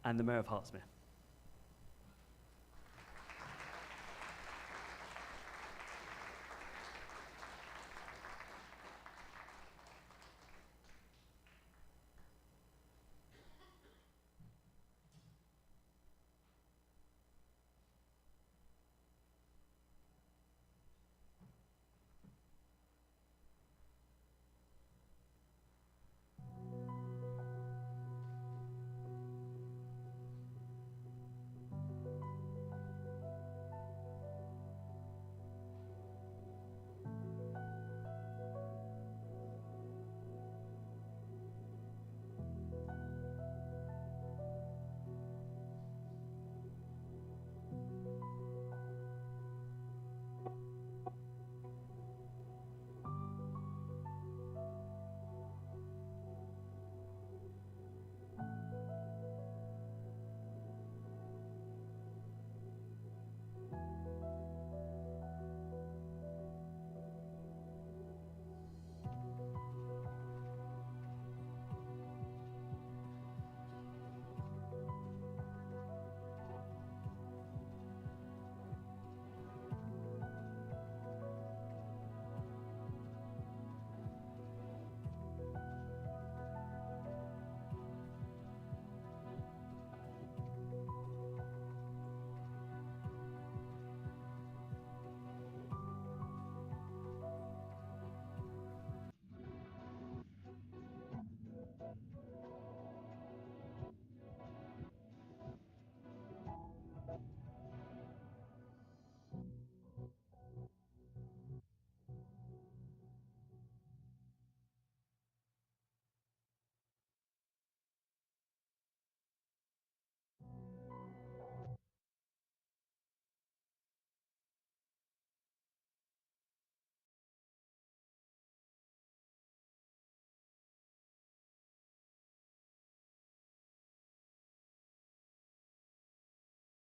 and the Mayor of Hertsmere.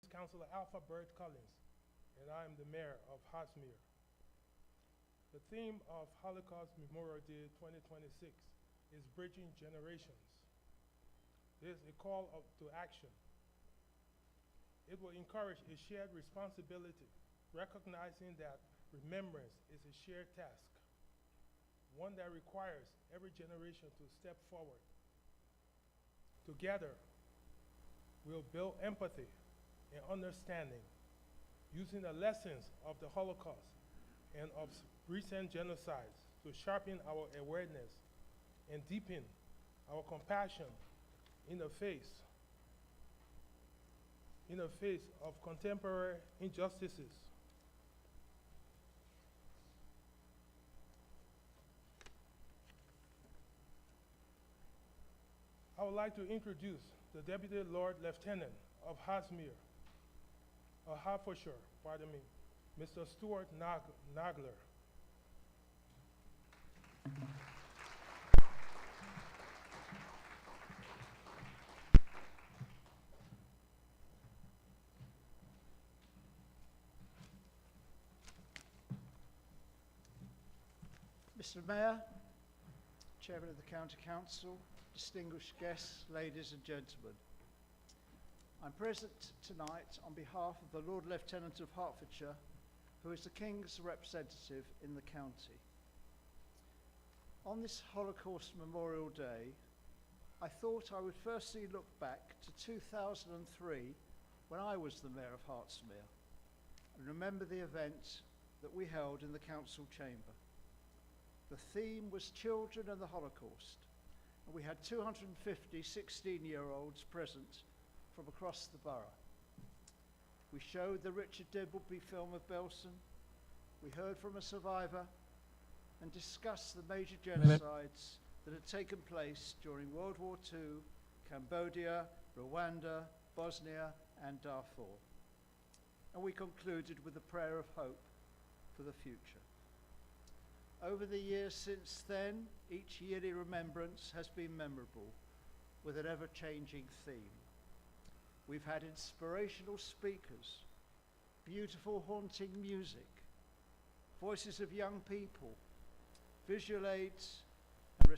Councillor Alpha Bird Collins, and I am the Mayor of Hertsmere. The theme of Holocaust Memorial Day 2026 is Bridging Generations. This is a call to action. It will encourage a shared responsibility, recognizing that remembrance is a shared task, one that requires every generation to step forward. Together, we'll build empathy and understanding, using the lessons of the Holocaust and of recent genocides to sharpen our awareness and deepen our compassion in the face of contemporary injustices. I would like to introduce the Deputy Lord Lieutenant of Hertsmere, Hertfordshire, pardon me, Mr. Stuart Nagler. Mr. Mayor, Chairman of the County Council, distinguished guests, ladies and gentlemen. I'm present tonight on behalf of the Lord Lieutenant of Hertfordshire, who is the King's representative in the county. On this Holocaust Memorial Day, I thought I would firstly look back to 2003, when I was the Mayor of Hertsmere, and remember the event that we held in the council chamber. The theme was Children and the Holocaust, and we had 250 16-year-olds present from across the borough. We showed the Richard Dimbleby film of Belsen, we heard from a survivor, and discussed the major genocides that had taken place during World War II, Cambodia, Rwanda, Bosnia, and Darfur. And we concluded with a prayer of hope for the future. Over the years since then, each yearly remembrance has been memorable, with an ever-changing theme. We've had inspirational speakers, beautiful haunting music, voices of young people, visual aids, and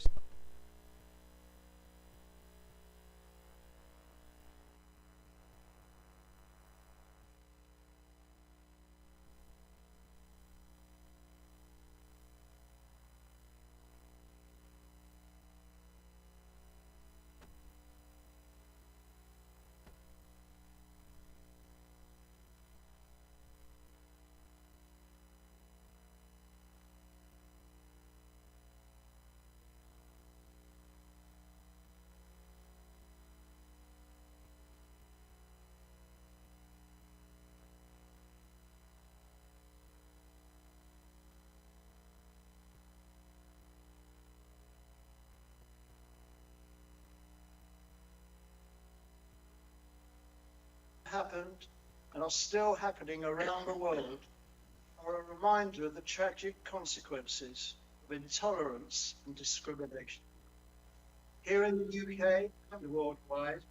happened and are still happening around the world are a reminder of the tragic consequences of intolerance and discrimination. Here in the UK and worldwide,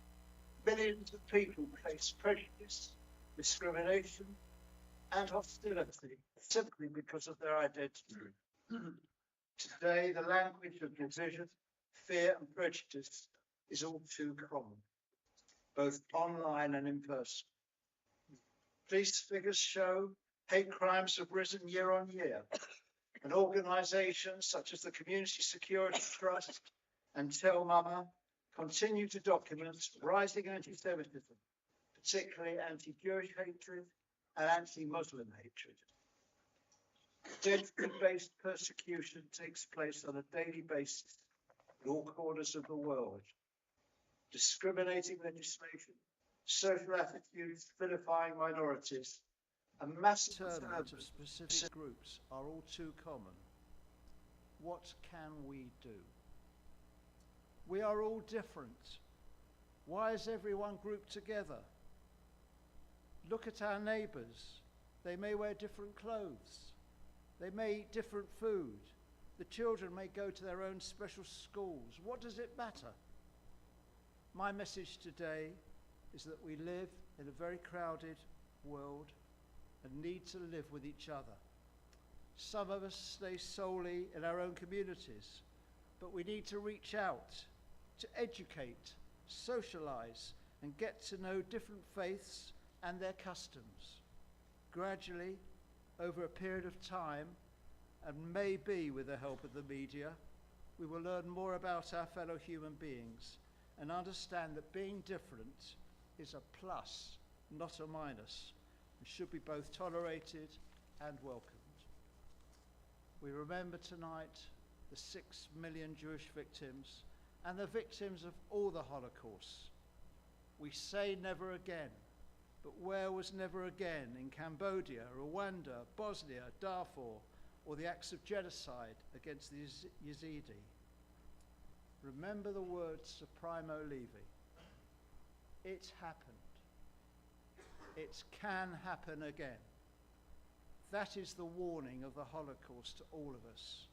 millions of people face prejudice, discrimination, and hostility simply because of their identity. Today, the language of division, fear, and prejudice is all too common, both online and in person. Police figures show hate crimes have risen year on year, and organisations such as the Community Security Trust and Tell Mama continue to document rising anti-Semitism, particularly anti-Jewish hatred and anti-Muslim hatred. Gender-based persecution takes place on a daily basis in all corners of the world. Discriminating legislation, social attitudes vilifying minorities, and massive Internment of specific groups are all too common. What can we do? We are all different. Why is everyone grouped together? Look at our neighbours. They may wear different clothes. They may eat different food. The children may go to their own special schools. What does it matter? My message today is that we live in a very crowded world and need to live with each other. Some of us stay solely in our own communities, but we need to reach out, to educate, socialise, and get to know different faiths and their customs. Gradually, over a period of time, and maybe with the help of the media, we will learn more about our fellow human beings and understand that being different is a plus, not a minus, and should be both tolerated and welcomed. We remember tonight the 6 million Jewish victims and the victims of all the Holocausts. We say never again, but where was never again in Cambodia, Rwanda, Bosnia, Darfur, or the acts of genocide against the Yazidi? Remember the words of Primo Levi. It happened. It can happen again. That is the warning of the Holocaust to all of us.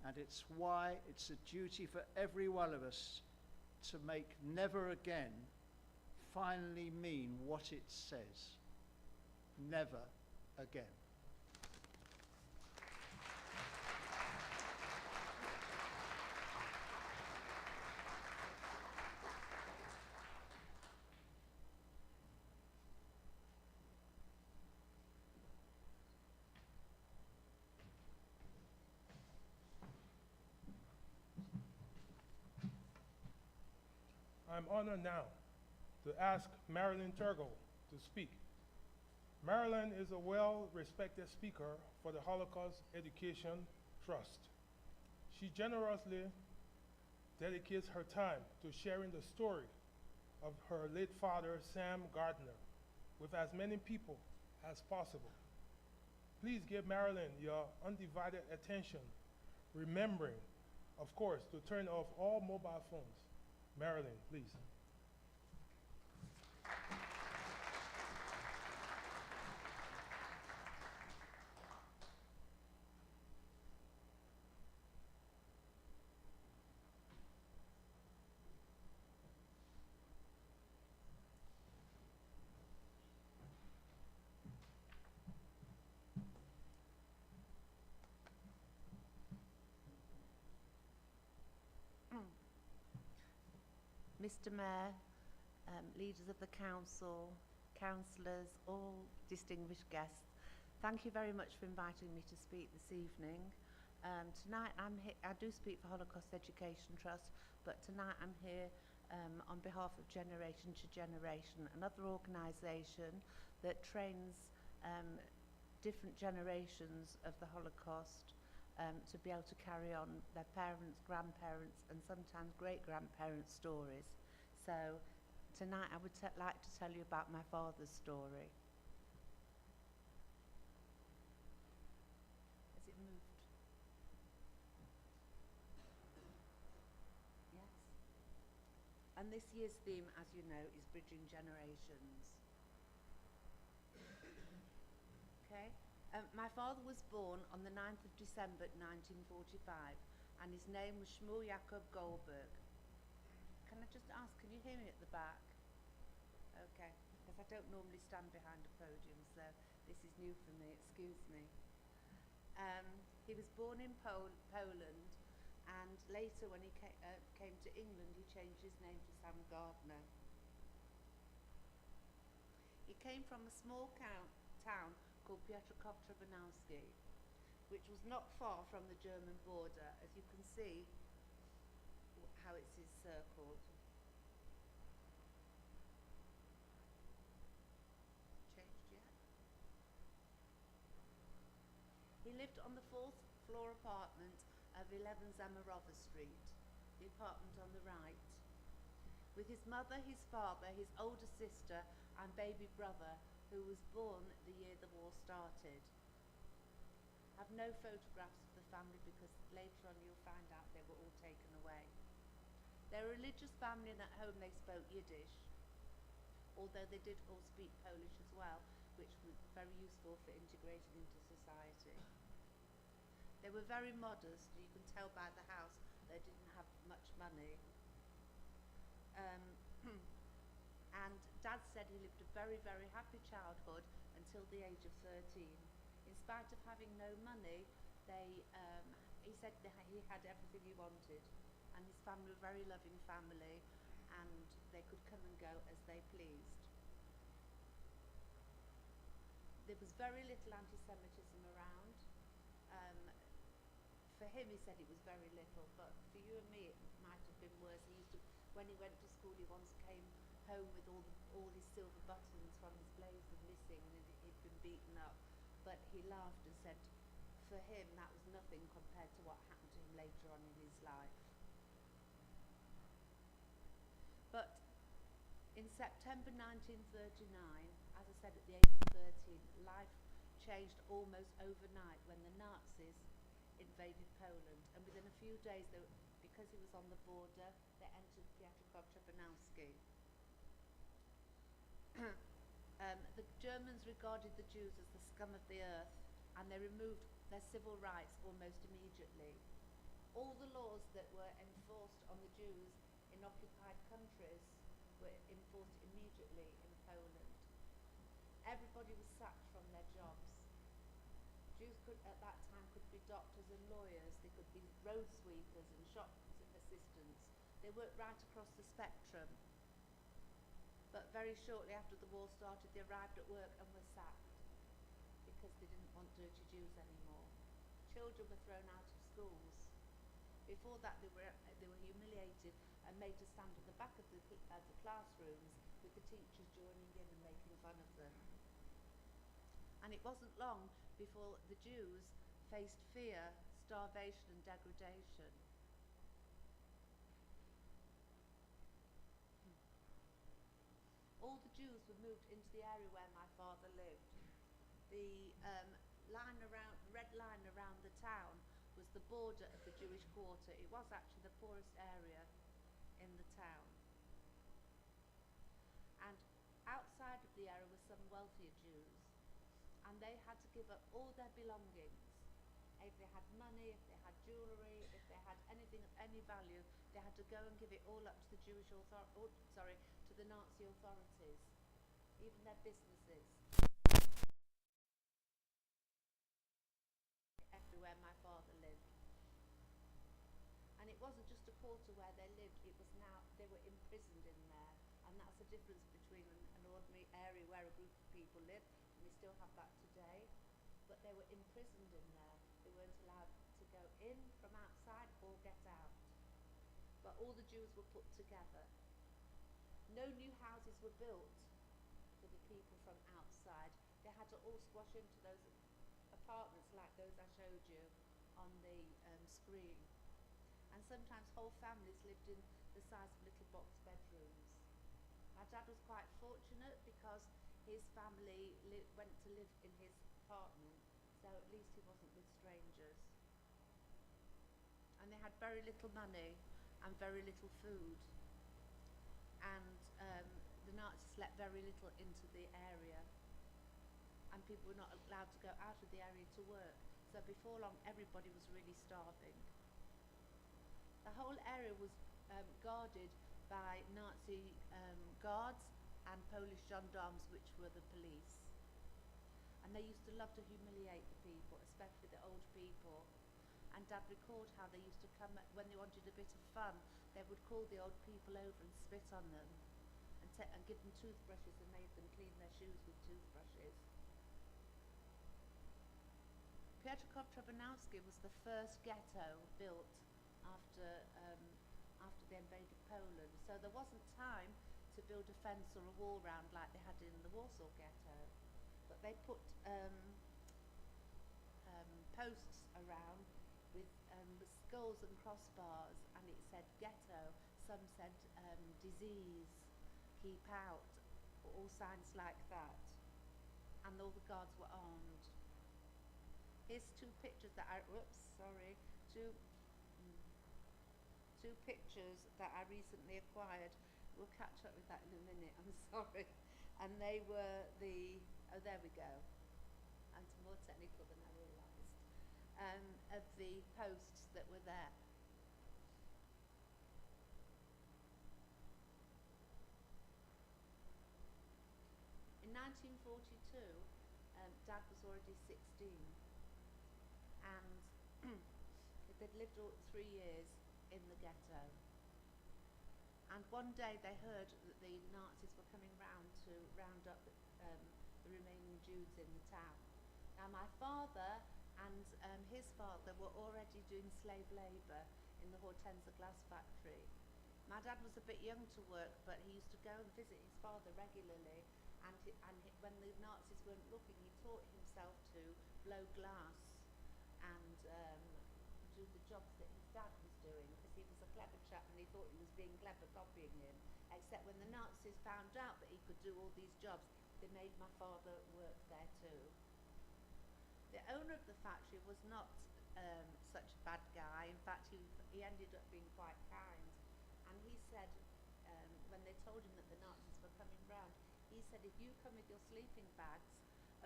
And it's why it's a duty for every one of us to make never again finally mean what it says. Never again. I'm honored now to ask Marilyn Turgo to speak. Marilyn is a well-respected speaker for the Holocaust Education Trust. She generously dedicates her time to sharing the story of her late father, Sam Gardner, with as many people as possible. Please give Marilyn your undivided attention, remembering, of course, to turn off all mobile phones. Marilyn, please. Mr. Mayor, leaders of the council, councillors, all distinguished guests, thank you very much for inviting me to speak this evening. Tonight I do speak for Holocaust Education Trust, but tonight I'm here on behalf of Generation to Generation, another organisation that trains different generations of the Holocaust to be able to carry on their parents, grandparents, and sometimes great-grandparents' stories. So tonight I would like to tell you about my father's story. Has it moved? Yes. And this year's theme, as you know, is Bridging Generations. My father was born on the 9th of December 1945, and his name was Shmuel Jakob Goldberg. Can I just ask, can you hear me at the back? Okay, because I don't normally stand behind a podium, so this is new for me, excuse me. He was born in Poland, and later when he came to England, he changed his name to Sam Gardner. He came from a small town called Piotrków-Trzebanowski, which was not far from the German border, as you can see how it's encircled. Changed yet? He lived on the 4th floor apartment of 11 Zamarova Street, the apartment on the right, with his mother, his father, his older sister and baby brother, who was born the year the war started. I have no photographs of the family because later on you'll find out they were all taken away. They're a religious family, and at home they spoke Yiddish, although they did all speak Polish as well, which was very useful for integrating into society. They were very modest. You can tell by the house they didn't have much money. And Dad said he lived a very, very happy childhood until the age of 13. In spite of having no money, he said that he had everything he wanted, and his family were a very loving family, and they could come and go as they pleased. There was very little anti-Semitism around. For him, he said it was very little, but for you and me, it might have been worse. When he went to school, he once came home with all his silver buttons from his blazer missing, and he'd been beaten up. But he laughed and said, for him, that was nothing compared to what happened to him later on in his life. But in September 1939, as I said, at the age of 13, life changed almost overnight when the Nazis invaded Poland, and within a few days, because he was on the border, they entered Piotrków-Trzebanowski. The Germans regarded the Jews as the scum of the earth, and they removed their civil rights almost immediately. All the laws that were enforced on the Jews in occupied countries were enforced immediately in Poland. Everybody was sacked from their jobs. Jews at that time could be doctors and lawyers, they could be road sweepers and shop assistants. They worked right across the spectrum. But very shortly after the war started, they arrived at work and were sacked because they didn't want dirty Jews anymore. Children were thrown out of schools. Before that, they were humiliated and made to stand at the back of the classrooms with the teachers joining in and making fun of them. And it wasn't long before the Jews faced fear, starvation and degradation. All the Jews were moved into the area where my father lived. The red line around the town was the border of the Jewish quarter. It was actually the poorest area in the town. And outside of the area were some wealthier Jews, and they had to give up all their belongings. If they had money, if they had jewellery, if they had anything of any value, they had to go and give it all up to the to the Nazi authorities, even their businesses. Everywhere my father lived. And it wasn't just a quarter where they lived, it was now, they were imprisoned in there. And that's the difference between an ordinary area where a group of people live, and we still have that today, but they were imprisoned in there. They weren't allowed to go in from outside or get out. But all the Jews were put together. No new houses were built for the people from outside. They had to all squash into those apartments like those I showed you on the screen. And sometimes whole families lived in the size of little box bedrooms. My dad was quite fortunate because his family went to live in his apartment, so at least he wasn't with strangers. And they had very little money and very little food. And the Nazis let very little into the area. and people were not allowed to go out of the area to work. So before long, everybody was really starving. The whole area was guarded by Nazi guards and Polish gendarmes, which were the police. And they used to love to humiliate the people, especially the old people. And Dad recalled how they used to come, when they wanted a bit of fun, they would call the old people over and spit on them and give them toothbrushes and made them clean their shoes with toothbrushes. Piotrków-Trzebanowski was the first ghetto built after they invaded Poland. So there wasn't time to build a fence or a wall round like they had in the Warsaw ghetto. But they put posts around with skulls and crossbars, and it said ghetto, some said disease, keep out, all signs like that. And all the guards were armed. Here's two pictures that two pictures that I recently acquired. We'll catch up with that in a minute, I'm sorry. And they were there we go. I'm more technical than I realised. Of the posts that were there. In 1942, Dad was already 16, and they'd lived 3 years in the ghetto. And one day they heard that the Nazis were coming round to round up the remaining Jews in the town. Now my father and his father were already doing slave labour in the Hortense glass factory. My dad was a bit young to work, but he used to go and visit his father regularly, and when the Nazis weren't looking, he taught himself to blow glass and do the jobs that his dad was doing, because he was a clever chap and he thought he was being clever copying him. Except when the Nazis found out that he could do all these jobs, they made my father work there too. The owner of the factory was not such a bad guy. In fact, he ended up being quite kind. And he said, when they told him that the Nazis were coming round, he said, if you come with your sleeping bags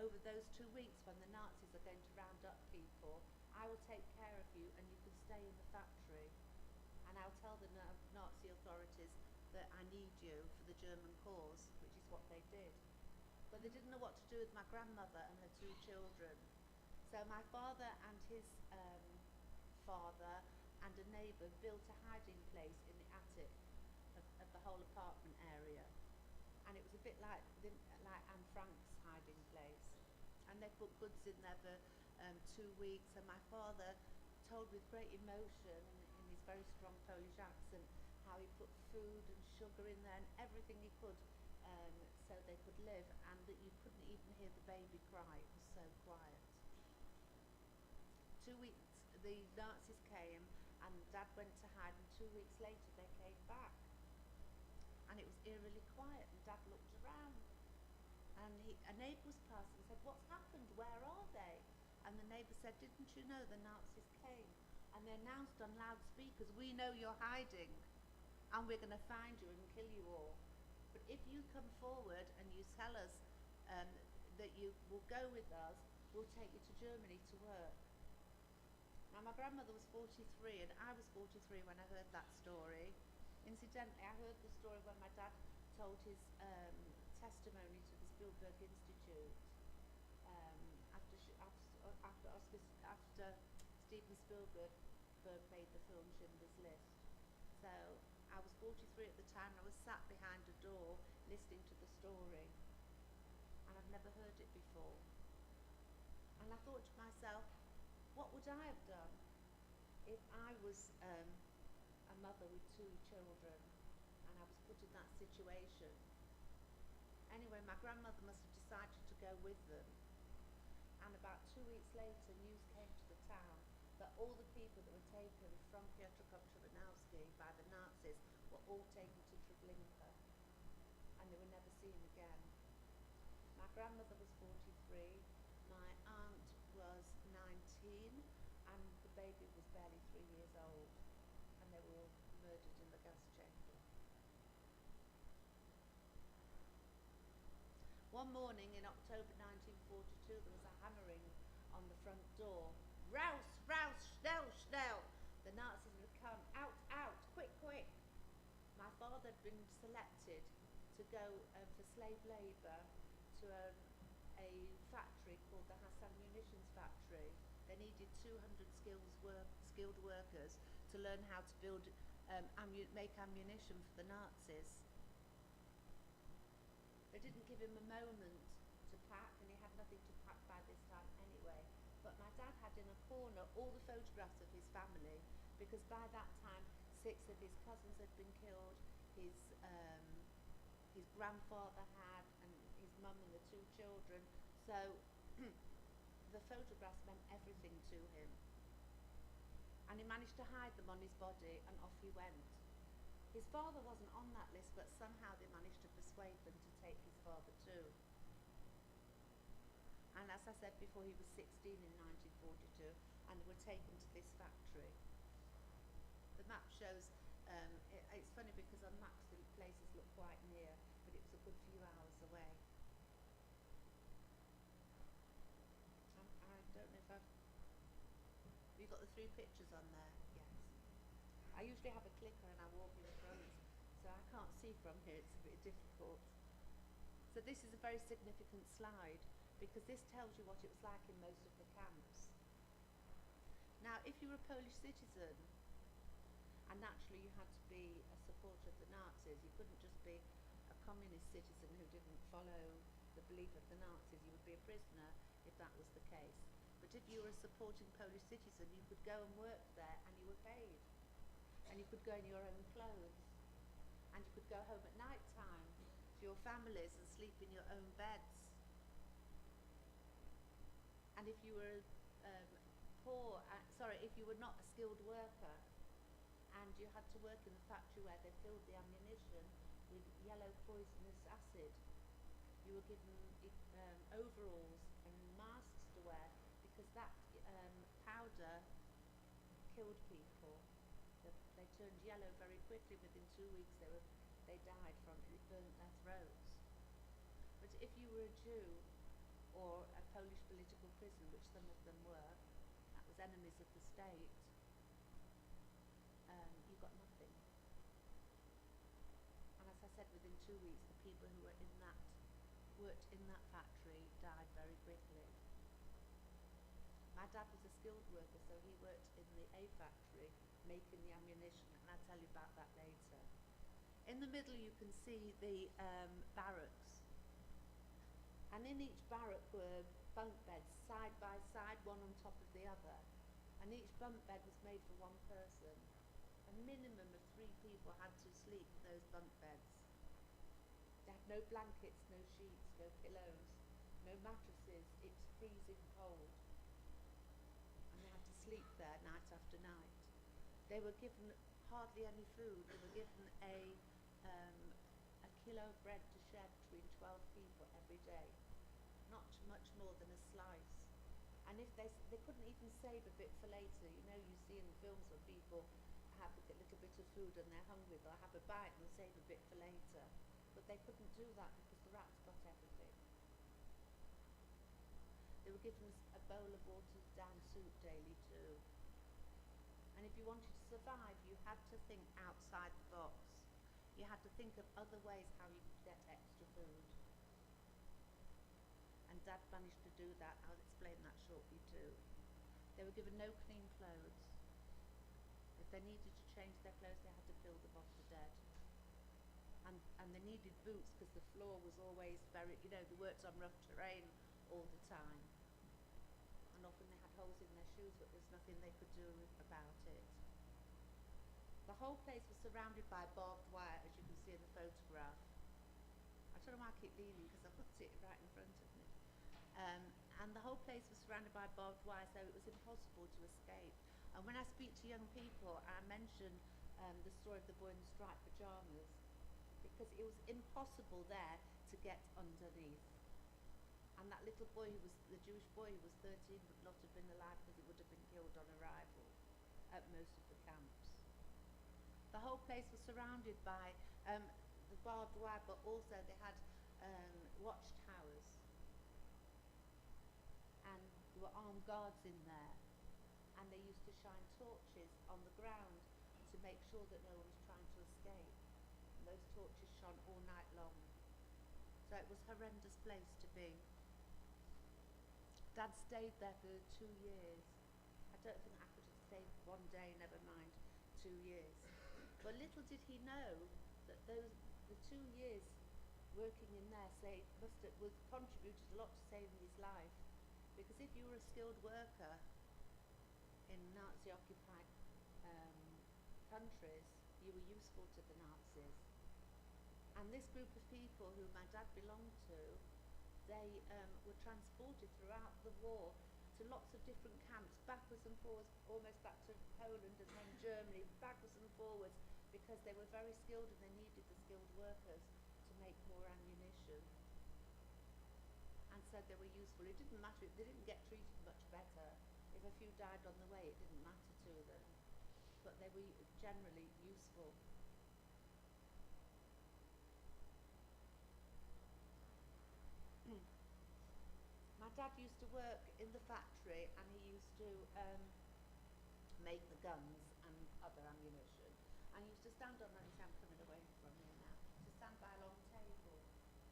over those 2 weeks when the Nazis are going to round up people, I will take care of you and you can stay in the factory. And I'll tell the Nazi authorities that I need you for the German cause, which is what they did. But they didn't know what to do with my grandmother and her 2 children. So my father and his father and a neighbour built a hiding place in the attic of the whole apartment area. And it was a bit like Anne Frank's hiding place. And they put goods in there for 2 weeks, and my father told with great emotion in his very strong Polish accent how he put food and sugar in there and everything he could so they could live, and that you couldn't even hear the baby cry. It was so quiet. 2 weeks, the Nazis came and Dad went to hide, and 2 weeks later they came back. And it was eerily quiet, and Dad looked around. And a neighbour was passing and said, what's happened? Where are they? And the neighbour said, didn't you know the Nazis came? And they announced on loudspeakers, we know you're hiding, and we're going to find you and kill you all. But if you come forward and you tell us that you will go with us, we'll take you to Germany to work. Now my grandmother was 43 and I was 43 when I heard that story. Incidentally, I heard the story when my dad told his testimony to the Spielberg Institute after Steven Spielberg made the film Schindler's List. So I was 43 at the time, and I was sat behind a door listening to the story, and I've never heard it before. And I thought to myself, what would I have done if I was a mother with 2 children and I was put in that situation? Anyway, my grandmother must have decided to go with them, and about 2 weeks later news came to the town that all the people that were taken from Piotrków-Trzebanowski by the Nazis were all taken to Treblinka, and they were never seen again. My grandmother was 43, my aunt was 19, and the baby was barely 3 years old, and they were all murdered in the gas chamber. One morning in October 1942, there was a hammering on the front door. Raus, raus, schnell, schnell. The Nazis would come, out, out, quick, quick. My father had been selected to go for slave labour to a factory called the Hassan Munitions Factory. They needed 200 skilled workers to learn how to build, make ammunition for the Nazis. They didn't give him a moment to pack, and he had nothing to pack by this time anyway. But my dad had in a corner all the photographs of his family, because by that time 6 of his cousins had been killed, his grandfather had, and his mum and the 2 children. So the photographs meant everything to him. And he managed to hide them on his body, and off he went. His father wasn't on that list, but somehow they managed to persuade them to take his father too. And as I said before, he was 16 in 1942, and they were taken to this factory. The map shows, it's funny because on maps the places look quite near, but it was a good few hours away. I don't know if I've... Have you got the 3 pictures on there? Yes. I usually have a clicker and I walk in front, so I can't see from here, it's a bit difficult. So this is a very significant slide, because this tells you what it was like in most of the camps. Now, if you were a Polish citizen, and naturally you had to be a supporter of the Nazis, you couldn't just be a communist citizen who didn't follow the belief of the Nazis, you would be a prisoner if that was the case. But if you were a supporting Polish citizen, you could go and work there and you were paid. And you could go in your own clothes. And you could go home at night time to your families and sleep in your own beds. And if you were if you were not a skilled worker, and you had to work in the factory where they filled the ammunition with yellow poisonous acid, you were given overalls and masks to wear, because that powder killed people. They turned yellow very quickly. Within 2 weeks they died from it. It burnt their throats. But if you were a Jew or a Polish political prisoner, which some of them were, that was enemies of the state, you got nothing. And as I said, within 2 weeks the people who were worked in that factory died very quickly. My dad was a skilled worker, so he worked in the A factory making the ammunition, and I'll tell you about that later. In the middle you can see the barracks, and in each barrack were bunk beds side by side, one on top of the other, and each bunk bed was made for one person. A minimum of 3 people had to sleep in those bunk beds. They had no blankets, no sheets, no pillows, no mattresses. It's freezing cold. And they had to sleep there night after night. They were given hardly any food. They were given a kilo of bread to share between 12 people every day. Not much more than a slice. And if they couldn't even save a bit for later. You know, you see in films where people have a little bit of food and they're hungry, they'll have a bite and they'll save a bit for later. But they couldn't do that because the rats got everything. They were given a bowl of watered down soup daily too. And if you wanted to survive, you had to think outside the box. You had to think of other ways how you could get extra food. And Dad managed to do that. I'll explain that shortly too. They were given no clean clothes. If they needed to change their clothes, they had to fill them off the dead. And they needed boots because the floor was always very, you know, they worked on rough terrain all the time. And often they had holes in their shoes, but there's nothing they could do about it. The whole place was surrounded by barbed wire, as you can see in the photograph. I don't know why I keep leaning because I've got it right in front of me. And the whole place was surrounded by barbed wire, so it was impossible to escape. And when I speak to young people, I mention the story of the boy in the striped pyjamas, because it was impossible there to get underneath. And that little boy, the Jewish boy who was 13, would not have been alive because he would have been killed on arrival at most of the camps. The whole place was surrounded by the barbed wire, but also they had watchtowers, and there were armed guards in there, and they used to shine torches on the ground to make sure that no one was trying to escape. And those torches shone all night long. So it was a horrendous place to be. Dad stayed there for 2 years. I don't think I could have stayed 1 day, never mind 2 years. But little did he know that the 2 years working in there was contributed a lot to saving his life. Because if you were a skilled worker in Nazi-occupied countries, you were useful to the Nazis. And this group of people who my dad belonged to, they were transported throughout the war to lots of different camps, backwards and forwards, almost back to Poland and then Germany, backwards and forwards, because they were very skilled and they needed the skilled workers to make more ammunition. And so they were useful. It didn't matter, they didn't get treated much better. If a few died on the way, it didn't matter to them. But they were generally useful. My dad used to work in the factory and he used to make the guns and other ammunition. And he used to stand on, I'm coming away from here now, to stand by a long table.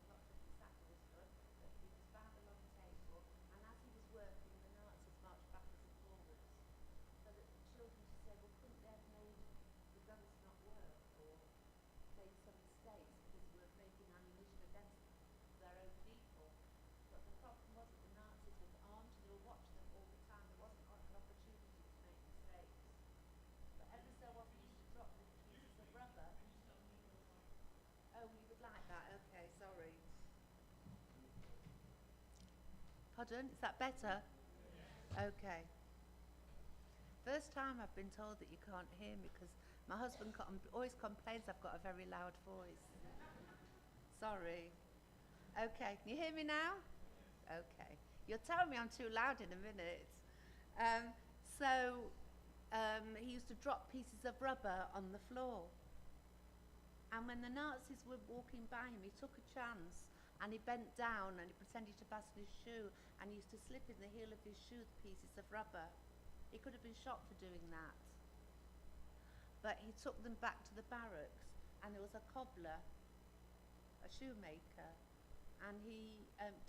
Not that he sat with us, but he was by the long table. And as he was working, the Nazis marched backwards and forwards. So that the children used to say, well, couldn't they have made the guns not work or made some mistakes because they were making ammunition against their own people. But the problem was that the Nazis were armed, they were watching them all the time, there wasn't an opportunity to make mistakes. But every so often you used to drop little pieces of rubber. Oh, you would like that? Okay, sorry. Pardon, is that better? Okay. First time I've been told that you can't hear me because my husband always complains I've got a very loud voice. Sorry. Okay, can you hear me now? Okay. You'll tell me I'm too loud in a minute. He used to drop pieces of rubber on the floor. And when the Nazis were walking by him, he took a chance and he bent down and he pretended to fasten his shoe and he used to slip in the heel of his shoe the pieces of rubber. He could have been shot for doing that. But he took them back to the barracks and there was a cobbler, a shoemaker, and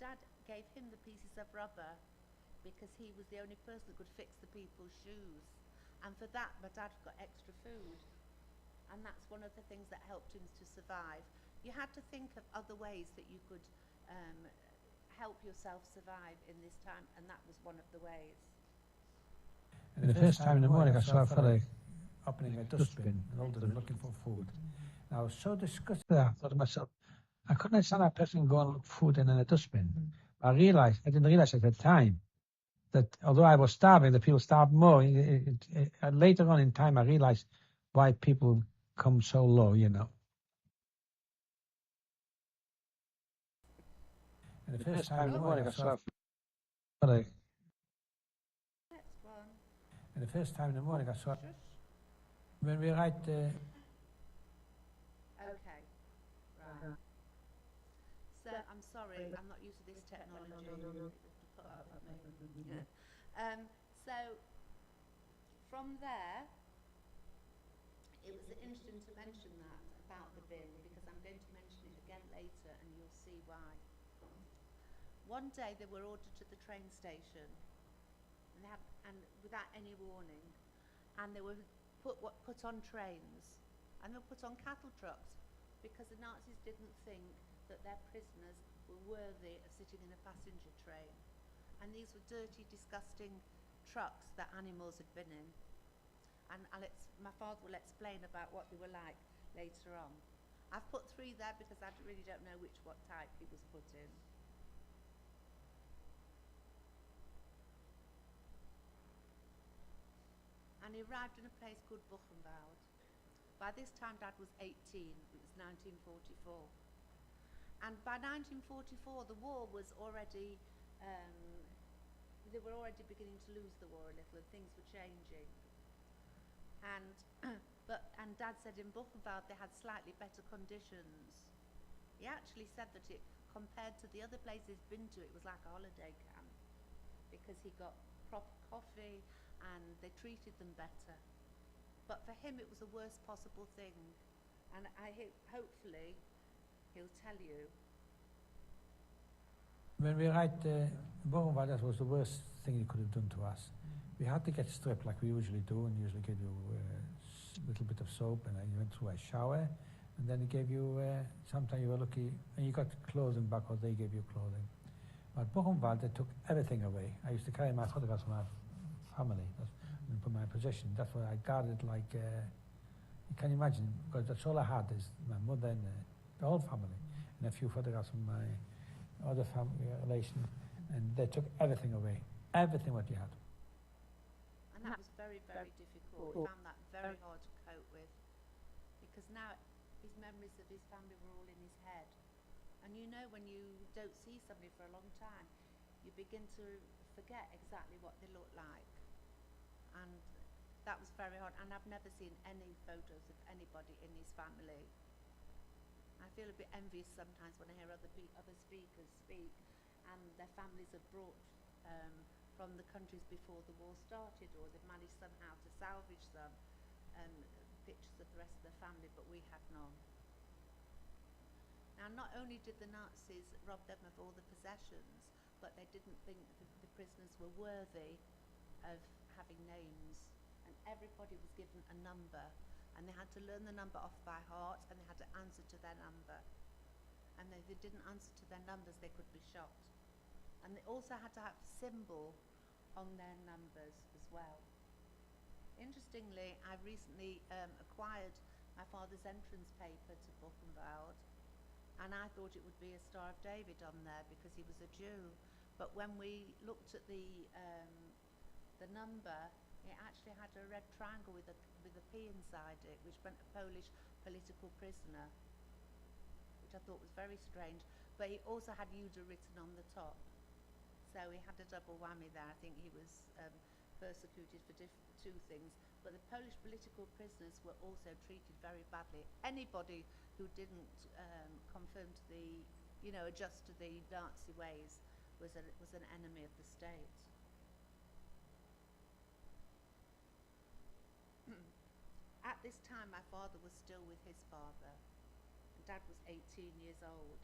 Dad gave him the pieces of rubber because he was the only person that could fix the people's shoes. And for that, my dad got extra food. And that's one of the things that helped him to survive. You had to think of other ways that you could help yourself survive in this time, and that was one of the ways. And the first time in the morning I saw a fellow opening a dustbin and older than looking for food. And I was so disgusted. I thought to myself, I couldn't understand that person go and look food in a dustbin. I didn't realize at the time that although I was starving, the people starved more. Later on in time, I realized why people come so low, you know. And the first time in the morning I saw a fellow. Next one. And the first time in the morning I saw, when we write Okay. Right. So I'm sorry, I'm not used to this technology. You have to put up with me. Yeah. So from there, it was interesting to mention that about the bin because I'm going to mention it again later and you'll see why. One day they were ordered to the train station and without any warning, and they were put on trains and they were put on cattle trucks because the Nazis didn't think that their prisoners were worthy of sitting in a passenger train. And these were dirty, disgusting trucks that animals had been in. And my father will explain about what they were like later on. I've put 3 there because I really don't know what type he was put in. And he arrived in a place called Borehamwood. By this time Dad was 18, it was 1944. And by 1944 the war was already, they were already beginning to lose the war a little and things were changing. And Dad said in Borehamwood they had slightly better conditions. He actually said that it, compared to the other places he's been to, it was like a holiday camp because he got proper coffee and they treated them better. But for him, it was the worst possible thing. And hopefully, he'll tell you. When we arrived in Borehamwood, that was the worst thing he could have done to us. We had to get stripped like we usually do, and usually give you a little bit of soap, and then you went through a shower, and then he gave you, sometimes you were lucky, and you got clothing back, or they gave you clothing. But Borehamwood, they took everything away. I used to carry my photographs from my family, and put my possession. That's what I guarded like, you can imagine, because that's all I had is my mother and the whole family, and a few photographs from my other family relation, and they took everything away, everything what you had. And that was very, very difficult. He found that very hard to cope with, because now his memories of his family were all in his head. And you know, when you don't see somebody for a long time, you begin to forget exactly what they look like. And that was very hard. And I've never seen any photos of anybody in his family. I feel a bit envious sometimes when I hear other speakers speak, and their families are brought from the countries before the war started, or they've managed somehow to salvage some pictures of the rest of their family, but we have none. Now, not only did the Nazis rob them of all the possessions, but they didn't think the prisoners were worthy of having names, and everybody was given a number, and they had to learn the number off by heart, and they had to answer to their number. And if they didn't answer to their numbers, they could be shot. And they also had to have a symbol on their numbers as well. Interestingly, I recently acquired my father's entrance paper to Borehamwood, and I thought it would be a Star of David on there because he was a Jew. But when we looked at the number, it actually had a red triangle with a P inside it, which meant a Polish political prisoner, which I thought was very strange. But he also had Judah written on the top, so he had a double whammy there. I think he was persecuted for two things, but the Polish political prisoners were also treated very badly. Anybody who didn't conform to the, adjust to the Nazi ways was an enemy of the state. At this time, my father was still with his father, and Dad was 18 years old.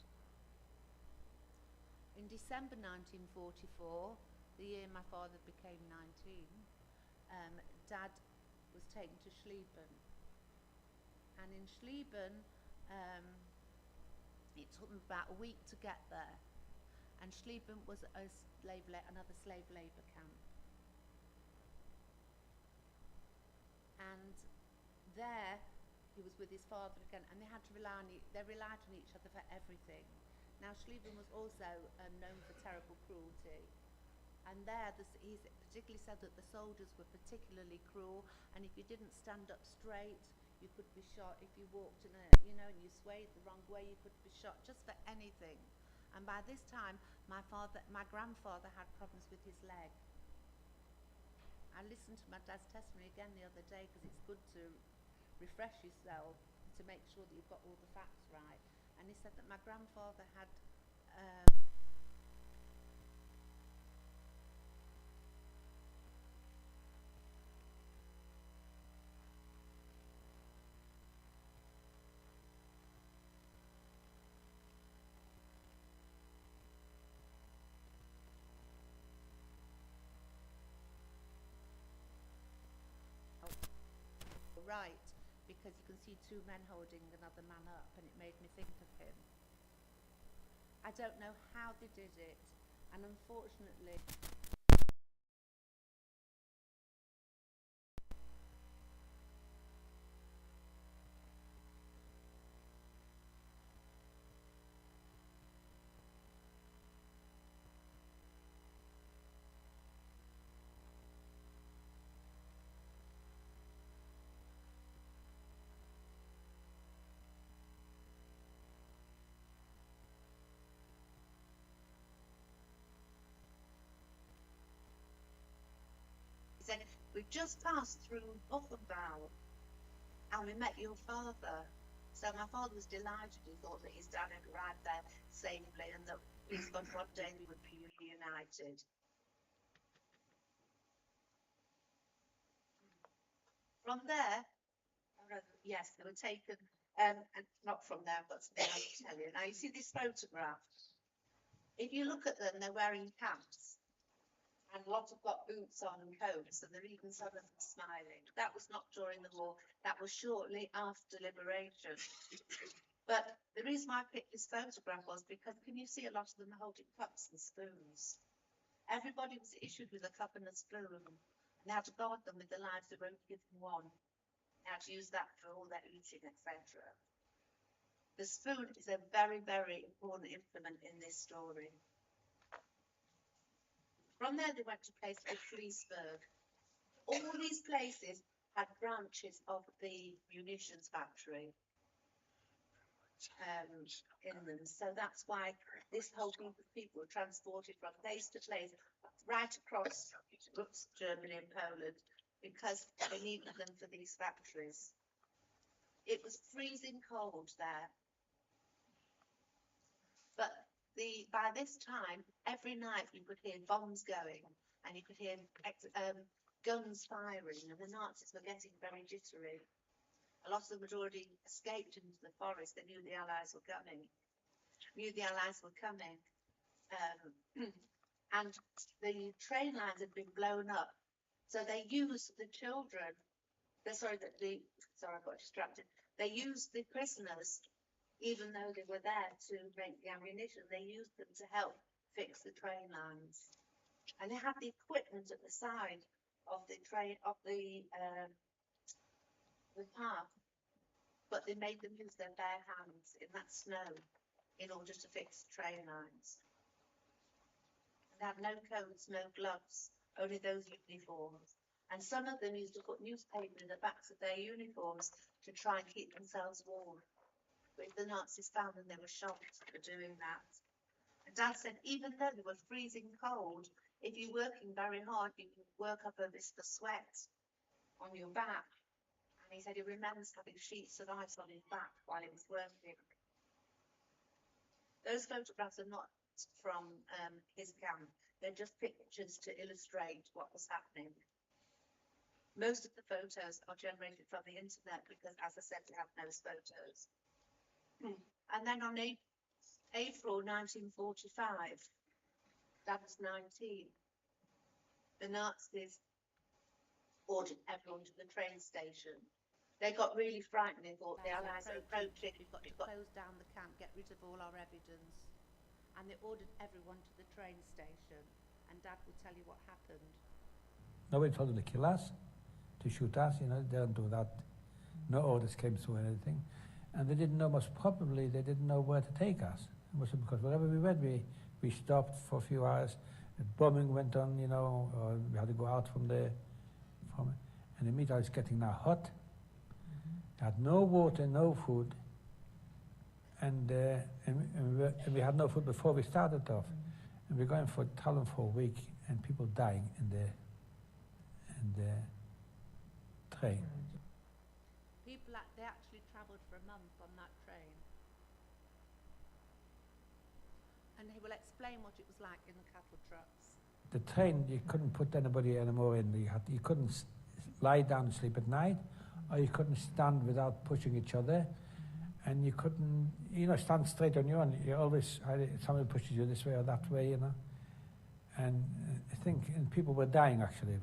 In December 1944, the year my father became 19, Dad was taken to Schlieffen. And in Schlieffen, it took them about a week to get there. And Schlieffen was another slave labour camp. And there, he was with his father again, and they relied on each other for everything. Now, Schlieffen was also known for terrible cruelty. And there, he particularly said that the soldiers were particularly cruel, and if you didn't stand up straight, you could be shot. If you walked and you swayed the wrong way, you could be shot, just for anything. And by this time, my grandfather had problems with his leg. I listened to my dad's testimony again the other day, because it's good to refresh yourself to make sure that you've got all the facts right. And he said that my grandfather had right, because you can see two men holding another man up, and it made me think of him. I don't know how they did it, and unfortunately he said, "We've just passed through Borehamwood, and we met your father. So So my father was delighted. He thought that his dad had arrived there safely and that he's got one day we would be reunited. From there, yes, they were taken, and not from there, but something I will tell you. Now, you see this photograph. If you look at them, they're wearing caps, and a lot have got boots on and coats, and they're even some of them smiling. That was not during the war. That was shortly after liberation. But the reason I picked this photograph was because can you see a lot of them holding cups and spoons? Everybody was issued with a cup and a spoon, and they had to guard them with their lives. They were only given one. They had to use that for all their eating, etc. The spoon is a very, very important implement in this story. From there, they went to a place called Fleeceburg. All these places had branches of the munitions factory in them. So that's why this whole group of people were transported from place to place, right across Germany and Poland, because they needed them for these factories. It was freezing cold there. But by this time, every night you could hear bombs going and you could hear guns firing, and the Nazis were getting very jittery. A lot of them had already escaped into the forest. They knew the Allies were coming. And the train lines had been blown up. So they used the children. Sorry, I got distracted. They used the prisoners, even though they were there to make the ammunition. They used them to help fix the train lines. And they had the equipment at the side of the train, of the path, but they made them use their bare hands in that snow in order to fix the train lines. And they had no coats, no gloves, only those uniforms. And some of them used to put newspaper in the backs of their uniforms to try and keep themselves warm. But if the Nazis found them, they were shot for doing that. And Dad said, even though they were freezing cold, if you're working very hard, you can work up a mist of sweat on your back. And he said he remembers having sheets of ice on his back while he was working. Those photographs are not from his camp. They're just pictures to illustrate what was happening. Most of the photos are generated from the internet because, as I said, we have those photos. And then on April 1945, Dad was 19, the Nazis ordered everyone to the train station. They got really frightened. They thought the Allies are approaching. We've got to close down the camp, get rid of all our evidence. And they ordered everyone to the train station. And Dad will tell you what happened. Nobody told them to kill us, to shoot us, you know, they don't do that. No orders came through or anything. And they didn't know, most probably, they didn't know where to take us. It was because wherever we went, we stopped for a few hours. The bombing went on, you know, or we had to go out from there. And immediately it's getting now hot. Had no water, no food. And we had no food before we started off. And we're going for Tallinn for a week, and people dying in the train. People, they actually travelled for a month on that train. And he will explain what it was like in the cattle trucks. The train, you couldn't put anybody anymore in. You couldn't lie down and sleep at night, or you couldn't stand without pushing each other. And you couldn't, you know, stand straight on your own. You always, somebody pushes you this way or that way, you know. And I think people were dying, actually.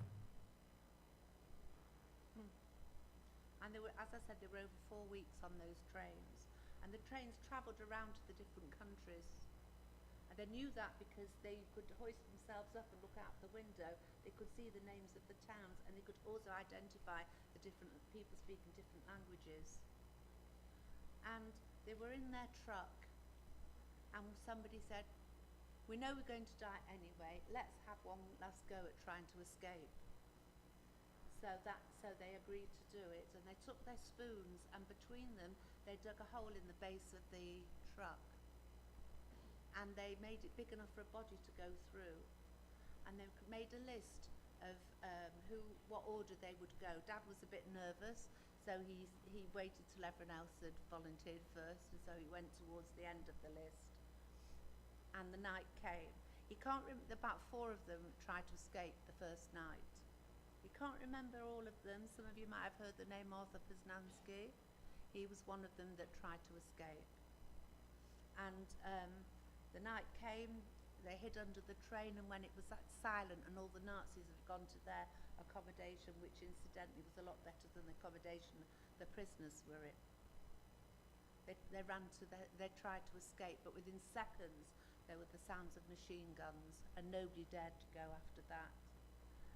And there were, as I said, there were over 4 weeks on those trains. And the trains travelled around to the different countries. And they knew that because they could hoist themselves up and look out the window. They could see the names of the towns, and they could also identify the different people speaking different languages. And they were in their truck, and somebody said, we know we're going to die anyway, let's have one last go at trying to escape. So they agreed to do it, and they took their spoons, and between them they dug a hole in the base of the truck, and they made it big enough for a body to go through, and they made a list of what order they would go. Dad was a bit nervous, So he waited till everyone else had volunteered first, and so he went towards the end of the list. And the night came. He can't remember, about 4 of them tried to escape the first night. He can't remember all of them. Some of you might have heard the name Arthur Poznansky. He was one of them that tried to escape. And the night came, they hid under the train, and when it was silent and all the Nazis had gone to their accommodation, which incidentally was a lot better than the accommodation the prisoners were in, they tried to escape, but within seconds there were the sounds of machine guns, and nobody dared to go after that.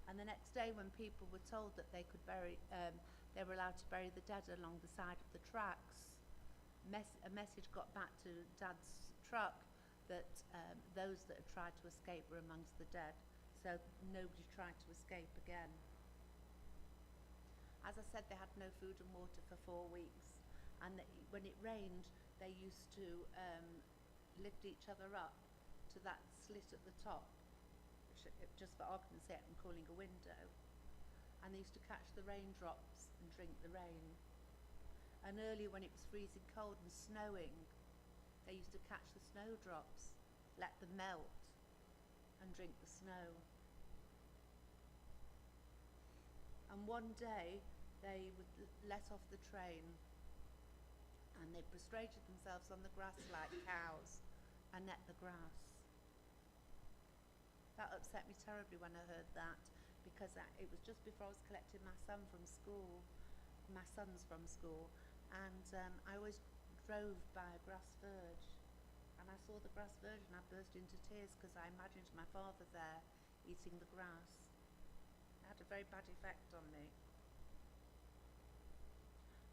And the next day, when people were told that they could they were allowed to bury the dead along the side of the tracks, a message got back to Dad's truck that those that had tried to escape were amongst the dead, so nobody tried to escape again. As I said, they had no food and water for 4 weeks, and when it rained, they used to lift each other up to that slit at the top, which, just for argument's sake, I'm calling a window, and they used to catch the raindrops and drink the rain. And earlier, when it was freezing cold and snowing, they used to catch the snowdrops, let them melt, and drink the snow. And one day, they would let off the train, and they prostrated themselves on the grass like cows and ate the grass. That upset me terribly when I heard that, because it was just before I was collecting my sons from school, and I always drove by a grass verge, and I saw the grass verge and I burst into tears because I imagined my father there eating the grass. It had a very bad effect on me.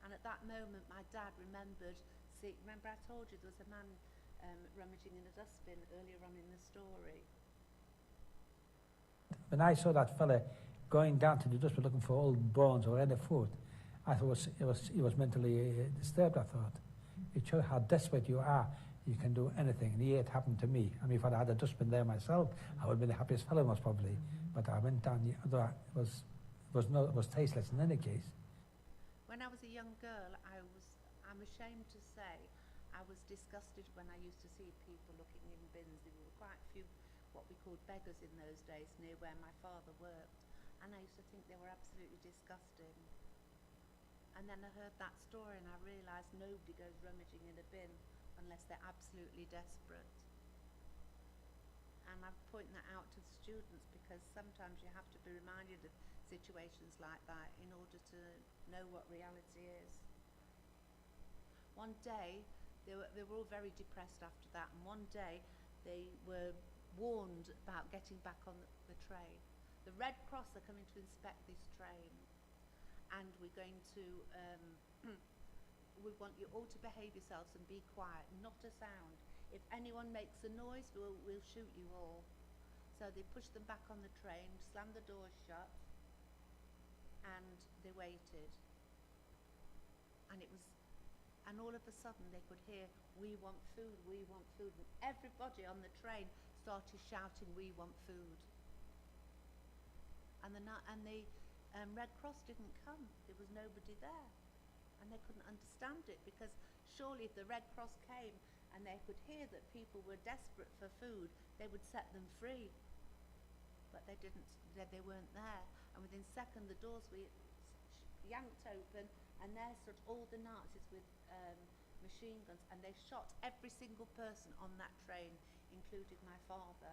And at that moment, my dad remembered, remember I told you there was a man rummaging in a dustbin earlier on in the story. When I saw that fella going down to the dustbin looking for old bones or any food, I thought he was mentally disturbed, I thought. It shows how desperate you are. You can do anything. And it happened to me. I mean, if I had a dustbin there myself, I would have been the happiest fellow most probably. But I went down, although it was tasteless in any case. When I was a young girl, I'm ashamed to say, I was disgusted when I used to see people looking in bins. There were quite a few what we called beggars in those days near where my father worked, and I used to think they were absolutely disgusting. And then I heard that story and I realised nobody goes rummaging in a bin unless they're absolutely desperate. And I point that out to the students because sometimes you have to be reminded of situations like that in order to know what reality is. One day, they were all very depressed after that, and one day they were warned about getting back on the train. The Red Cross are coming to inspect this train, and we're going to, we want you all to behave yourselves and be quiet, not a sound. If anyone makes a noise, we'll shoot you all. So they pushed them back on the train, slammed the doors shut, and they waited. And all of a sudden they could hear, "We want food, we want food." And everybody on the train started shouting, "We want food." And the Red Cross didn't come. There was nobody there. And they couldn't understand it, because surely if the Red Cross came and they could hear that people were desperate for food, they would set them free. But they didn't, they weren't there. And within a second the doors were yanked open, and there stood all the Nazis with machine guns, and they shot every single person on that train, including my father.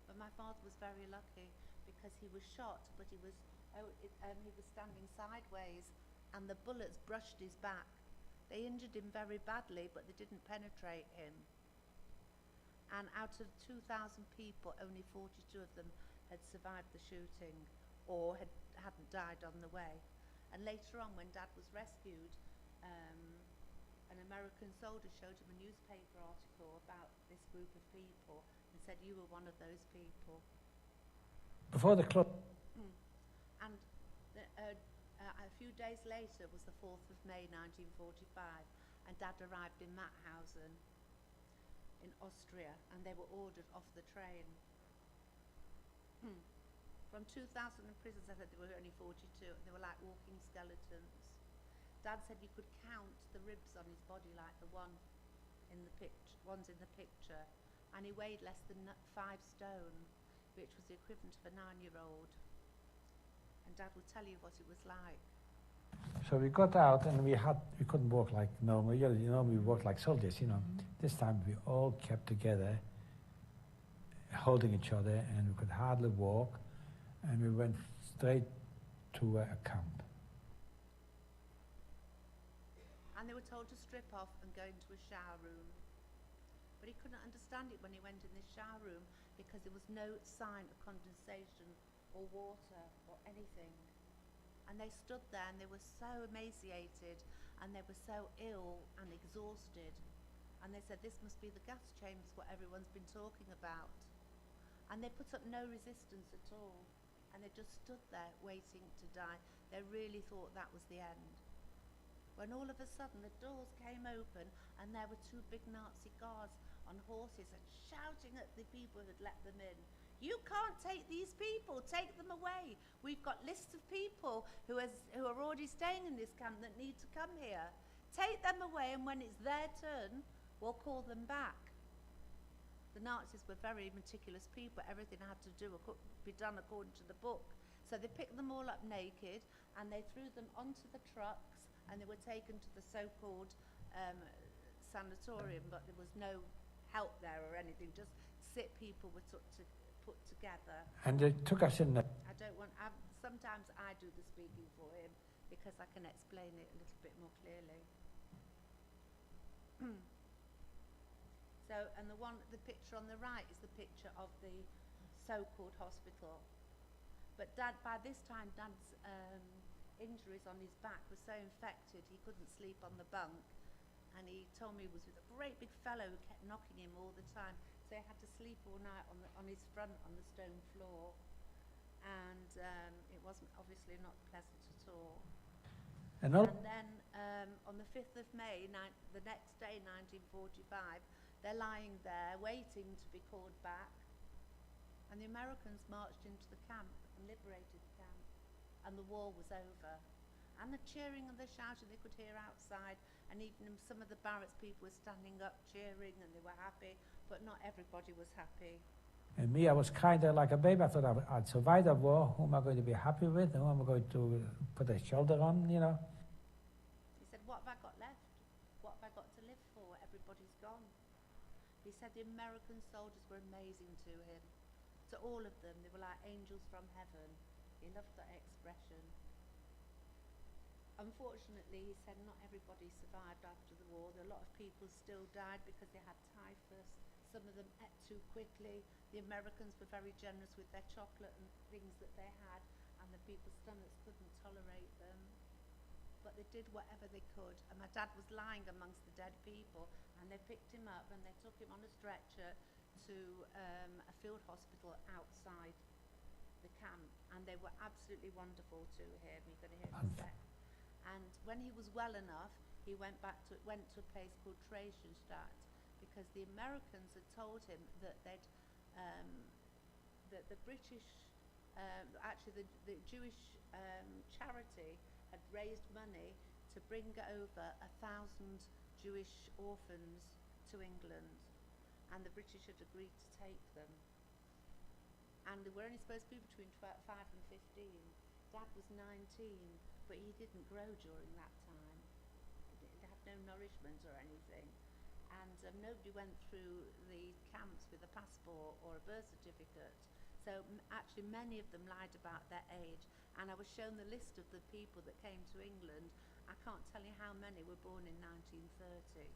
But my father was very lucky, because he was shot, but he was standing sideways, and the bullets brushed his back. They injured him very badly, but they didn't penetrate him. And out of 2,000 people, only 42 of them had survived the shooting, or hadn't died on the way. And later on, when Dad was rescued, an American soldier showed him a newspaper article about this group of people and said, "You were one of those people." Before the club. And a few days later was the 4th of May 1945, and Dad arrived in Mauthausen in Austria, and they were ordered off the train. From 2,000 prisoners, I said there were only 42, and they were like walking skeletons. Dad said you could count the ribs on his body like the ones in the picture, and he weighed less than 5 stone, which was the equivalent of a 9-year-old. And Dad would tell you what it was like. So we got out and we couldn't walk like normal. You know, we walked like soldiers, you know. This time we all kept together, holding each other, and we could hardly walk, and we went straight to a camp. And they were told to strip off and go into a shower room. But he couldn't understand it when he went in this shower room because there was no sign of condensation or water or anything. And they stood there and they were so emaciated and they were so ill and exhausted. And they said, this must be the gas chambers, what everyone's been talking about. And they put up no resistance at all. And they just stood there waiting to die. They really thought that was the end. When all of a sudden the doors came open and there were 2 big Nazi guards on horses and shouting at the people who had let them in. You can't take these people, take them away. We've got lists of people who are already staying in this camp that need to come here. Take them away, and when it's their turn, we'll call them back. The Nazis were very meticulous people. Everything had to be done according to the book. So they picked them all up naked and they threw them onto the trucks, and they were taken to the so-called sanatorium, but there was no help there or anything, just sick people were put together. And they took us in the... Sometimes I do the speaking for him because I can explain it a little bit more clearly. So, and the picture on the right is the picture of the so-called hospital. But by this time, Dad's injuries on his back were so infected he couldn't sleep on the bunk, and he told me he was with a great big fellow who kept knocking him all the time, so he had to sleep all night on his front on the stone floor, and it wasn't obviously not pleasant at all. And then on the 5th of May, the next day, 1945, they're lying there waiting to be called back, and the Americans marched into the camp and liberated the camp, and the war was over. And the cheering and the shouting they could hear outside, and even some of the barracks people were standing up cheering and they were happy, but not everybody was happy. And me, I was kind of like a baby. I thought I'd survive the war. Who am I going to be happy with? Who am I going to put a shoulder on, you know? He said, what have I got left? What have I got to live for? Everybody's gone. He said the American soldiers were amazing to him. To all of them, they were like angels from heaven. He loved that expression. Unfortunately, he said not everybody survived after the war. A lot of people still died because they had typhus. Some of them ate too quickly. The Americans were very generous with their chocolate and things that they had, and the people's stomachs couldn't tolerate them. But they did whatever they could. And my dad was lying amongst the dead people, and they picked him up and they took him on a stretcher to a field hospital outside the camp, and they were absolutely wonderful to him. You're going to hear in a sec. And when he was well enough, he went to a place called Theresienstadt, because the Americans had told him that that the British, actually the Jewish charity had raised money to bring over 1,000 Jewish orphans to England, and the British had agreed to take them. And they were only supposed to be between 5 and 15. Dad was 19, but he didn't grow during that time. He had no nourishment or anything. And nobody went through the camps with a passport or a birth certificate. So actually many of them lied about their age. And I was shown the list of the people that came to England. I can't tell you how many were born in 1930.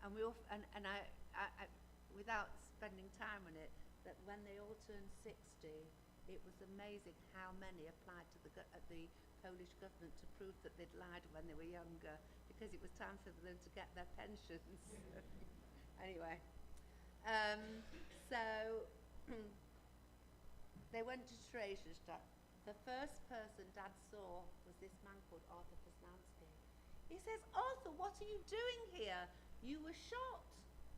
And I without spending time on it, that when they all turned 60, it was amazing how many applied to the Polish government to prove that they'd lied when they were younger, because it was time for them to get their pensions. Anyway, so they went to Theresienstadt. The first person Dad saw was this man called Arthur Posnanski. He says, Arthur, what are you doing here? You were shot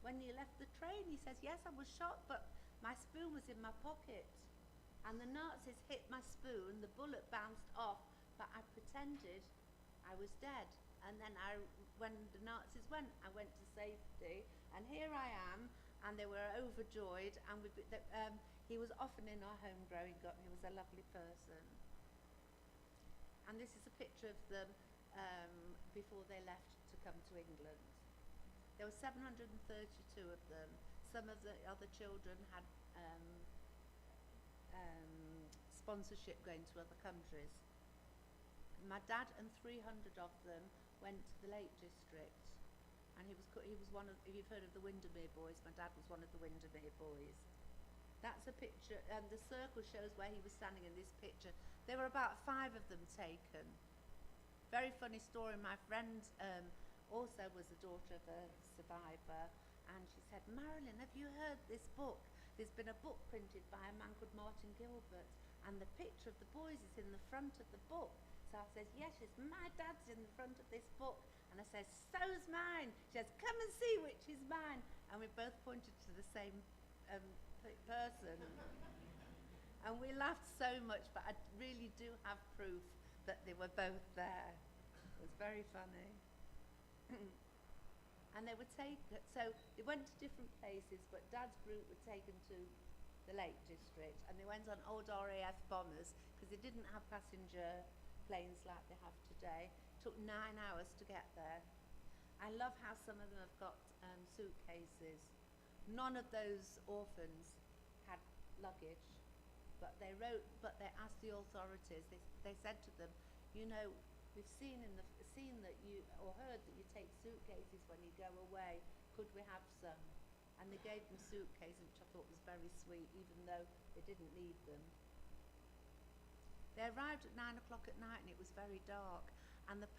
when you left the train. He says, yes, I was shot, but my spoon was in my pocket. And the Nazis hit my spoon, the bullet bounced off, but I pretended I I was dead. And then when the Nazis went, I went to safety, and here I am, and they were overjoyed, and he was often in our home growing up. He was a lovely person. And this is a picture of them before they left to come to England. There were 732 of them. Some of the other children had sponsorship going to other countries. My dad and 300 of them went to the Lake District, and he was one of, if you've heard of the Windermere boys, my dad was one of the Windermere boys. That's a picture, and the circle shows where he was standing in this picture. There were about 5 of them taken. Very funny story. My friend also was the daughter of a survivor, and she said, Marilyn, have you heard this book? There's been a book printed by a man called Martin Gilbert, and the picture of the boys is in the front of the book. So I says, yes, my dad's in the front of this book. And I says, so's mine. She says, come and see which is mine. And we both pointed to the same person. And we laughed so much, but I really do have proof that they were both there. It was very funny. And they were taken, so they went to different places, but Dad's group were taken to the Lake District, and they went on old RAF bombers, because they didn't have passenger planes like they have today. It took 9 hours to get there. I love how some of them have got suitcases. None of those orphans had luggage, but they asked the authorities, they said to them, you know, we've seen that you, or heard that you take suitcases when you go away, could we have some? And they gave them suitcases, which I thought was very sweet, even though they didn't need them. They arrived at 9 o'clock at night, and it was very dark, and the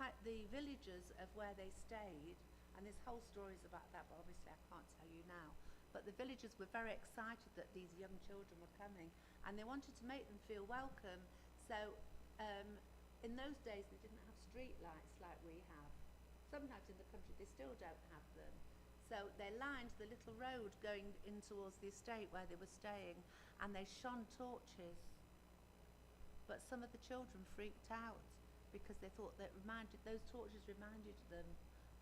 villagers of where they stayed, and there's whole stories about that, but obviously I can't tell you now, but the villagers were very excited that these young children were coming, and they wanted to make them feel welcome. So in those days they didn't have street lights like we have. Sometimes in the country they still don't have them. So they lined the little road going in towards the estate where they were staying, and they shone torches. But some of the children freaked out because they thought that those torches reminded them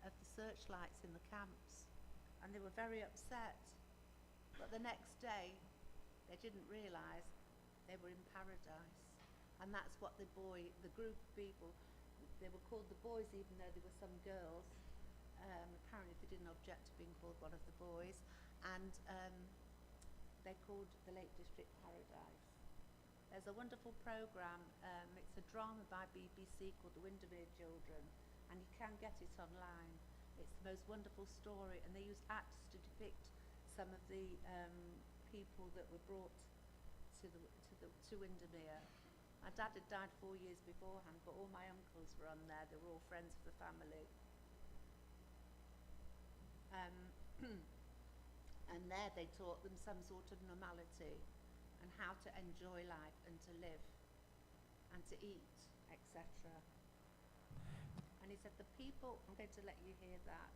of the searchlights in the camps, and they were very upset. But the next day they didn't realise they were in paradise. And that's what the group of people, they were called the boys even though there were some girls. Apparently they didn't object to being called one of the boys. And they called the Lake District Paradise. There's a wonderful programme, it's a drama by BBC called The Windermere Children, and you can get it online. It's the most wonderful story, and they used actors to depict some of the people that were brought to Windermere. My dad had died 4 years beforehand, but all my uncles were on there. They were all friends of the family. And there they taught them some sort of normality and how to enjoy life and to live and to eat, etc. And he said, the people, I'm going to let you hear that.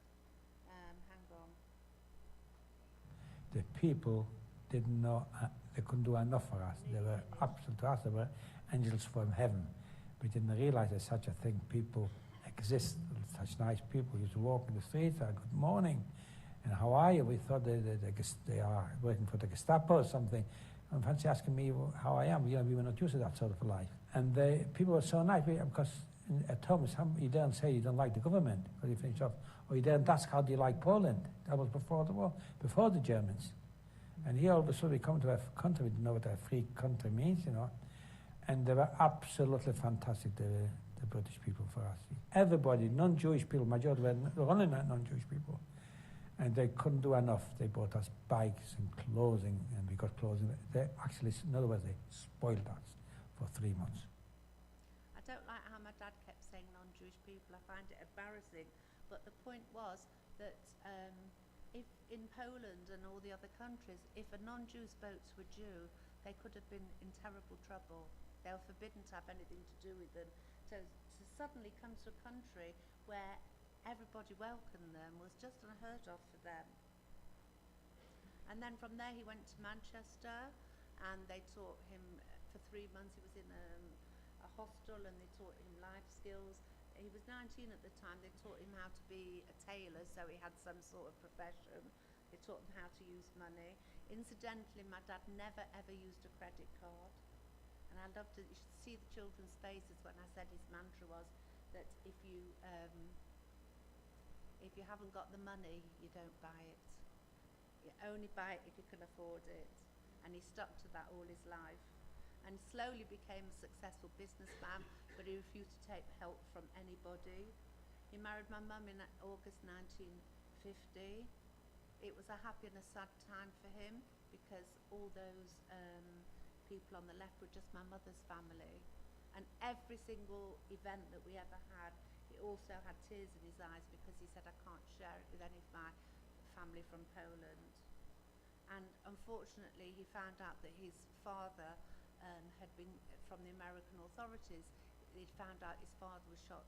Hang on. The people didn't know, they couldn't do enough for us. They were absolute to us, they were angels from heaven. We didn't realize there's such a thing. People exist, such nice people. Used to walk in the streets, good morning, and how are you? We thought they are working for the Gestapo or something. And fancy asking me how I am. You know, we were not used to that sort of life. And people were so nice, because at home you daren't say you don't like the government, because you finish off, or you daren't ask how do you like Poland. That was before the war, before the Germans. And here all of a sudden we come to a country, we didn't know what a free country means, you know. And they were absolutely fantastic, the British people for us. Everybody, non-Jewish people, majority were only non-Jewish people. And they couldn't do enough. They bought us bikes and clothing, and we got clothing. They actually, in other words, they spoiled us for 3 months. I don't like how my dad kept saying non-Jewish people. I find it embarrassing. But the point was that if in Poland and all the other countries, if a non-Jew spoke to a Jew, they could have been in terrible trouble. They were forbidden to have anything to do with them. So to suddenly come to a country where everybody welcomed them was just unheard of for them. And then from there he went to Manchester, and they taught him for 3 months. He was in a hostel, and they taught him life skills. he was 19 at the time. They taught him how to be a tailor, so he had some sort of profession. They taught him how to use money. Incidentally, my dad never ever used a credit card. And I loved it. You should see the children's faces when I said his mantra was that if you haven't got the money, you don't buy it. You only buy it if you can afford it. And he stuck to that all his life. And slowly became a successful businessman, but he refused to take help from anybody. He married my mum in August 1950. It was a happy and a sad time for him because all those people on the left were just my mother's family. And every single event that we ever had, he also had tears in his eyes because he said, I can't share it with any of my family from Poland. And unfortunately, he found out that his father had been, from the American authorities, he'd found out his father was shot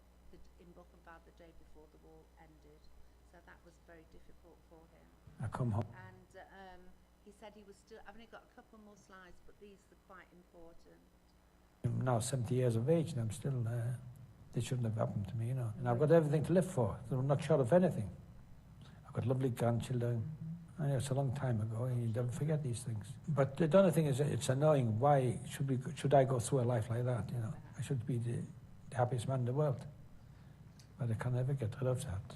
in Borehamwood the day before the war ended. So that was very difficult for him. I come home. And he said he was still, I've only got a couple more slides, but these are quite important. I'm now 70 years of age and I'm still, this shouldn't have happened to me, you know. And I've got everything to live for. I'm not short of anything. I've got lovely grandchildren. I know it's a long time ago and you don't forget these things. But the other thing is, it's annoying. Why should I go through a life like that, you know? I should be the happiest man in the world. But I can never get rid of that.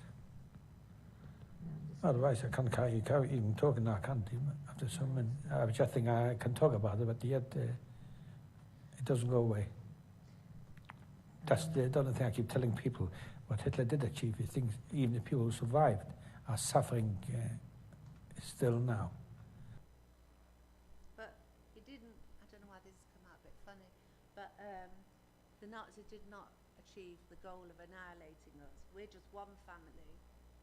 Otherwise, I can't carry even talking now, I can't even. After some, I just think I can talk about it, but yet it doesn't go away. That's the other thing I keep telling people. What Hitler did achieve, he thinks even the people who survived are suffering still now. But he didn't, I don't know why this has come out a bit funny, but the Nazis did not achieve the goal of annihilating us. We're just one family.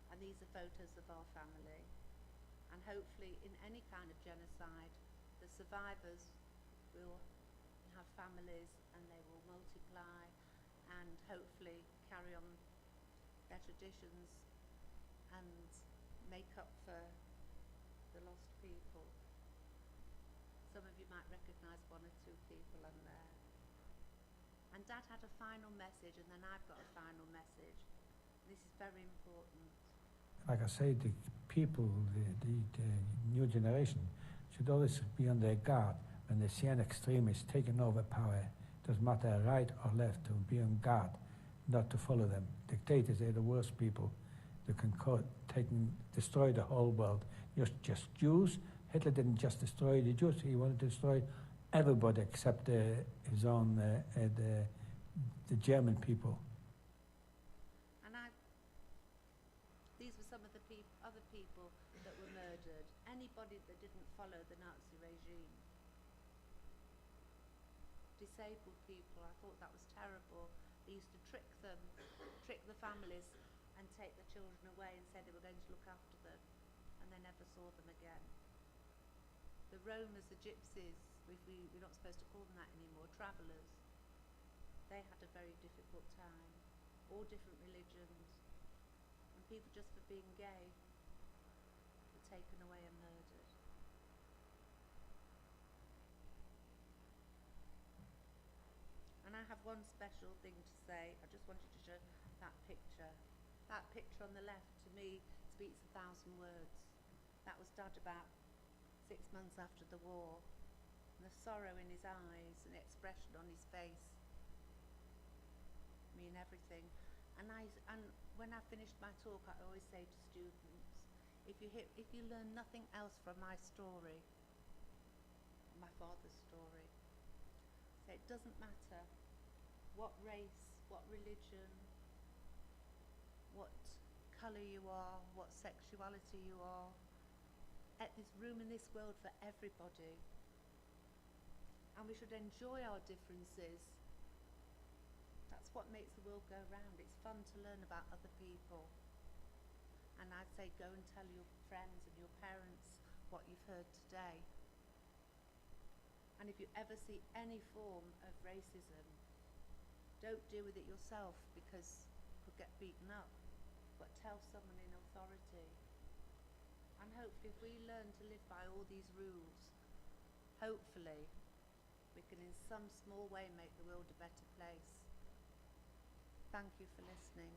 And these are photos of our family. And hopefully in any kind of genocide, the survivors will have families and they will multiply and hopefully carry on their traditions and make up for the lost people. Some of you might recognise one or two people on there. And Dad had a final message and then I've got a final message. This is very important. Like I say, the people, the new generation should always be on their guard when they see an extremist taking over power. It doesn't matter right or left, to be on guard, not to follow them. Dictators, they're the worst people. They can destroy the whole world. Just Jews. Hitler didn't just destroy the Jews, he wanted to destroy everybody except his own, the German people. These were some of the other people that were murdered. Anybody that didn't follow the Nazi regime. Disabled people, I thought that was terrible. They used to trick the families and take the children away and say they were going to look after them, and they never saw them again. The Romas, the Gypsies, we're not supposed to call them that anymore, travellers, they had a very difficult time. All different religions. People just for being gay were taken away and murdered. And I have one special thing to say. I just wanted to show that picture. That picture on the left, to me, speaks 1,000 words. That was Dad about 6 months after the war. And the sorrow in his eyes and the expression on his face mean everything. And when I finished my talk, I always say to students, if you learn nothing else from my story, my father's story, so it doesn't matter what race, what religion, what colour you are, what sexuality you are, there's room in this world for everybody. And we should enjoy our differences. That's what makes the world go round. It's fun to learn about other people. And I'd say go and tell your friends and your parents what you've heard today. And if you ever see any form of racism, don't deal with it yourself because you could get beaten up, but tell someone in authority. And hopefully if we learn to live by all these rules, hopefully we can in some small way make the world a better place. Thank you for listening.